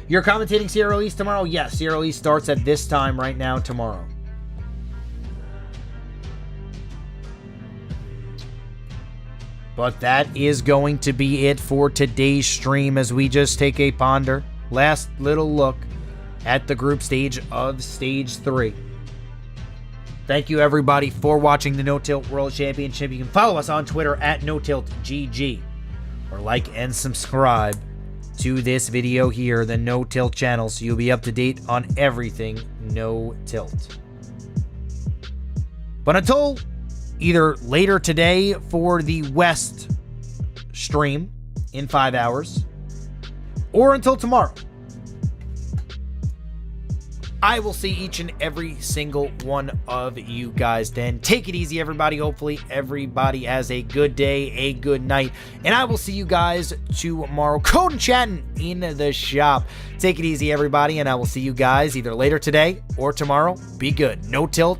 You're commentating CRL East tomorrow? Yes, CRL East starts at this time right now tomorrow. But that is going to be it for today's stream, as we just take a last little look at the group stage of Stage 3. Thank you, everybody, for watching the No Tilt World Championship. You can follow us on Twitter at NoTiltGG, or like and subscribe to this video here, the No Tilt channel, so you'll be up to date on everything No Tilt. But until either later today for the West stream in 5 hours, or until tomorrow, I will see each and every single one of you guys then. Take it easy, everybody. Hopefully, everybody has a good day, a good night, and I will see you guys tomorrow. Code Enchatin in the shop. Take it easy, everybody, and I will see you guys either later today or tomorrow. Be good. No Tilt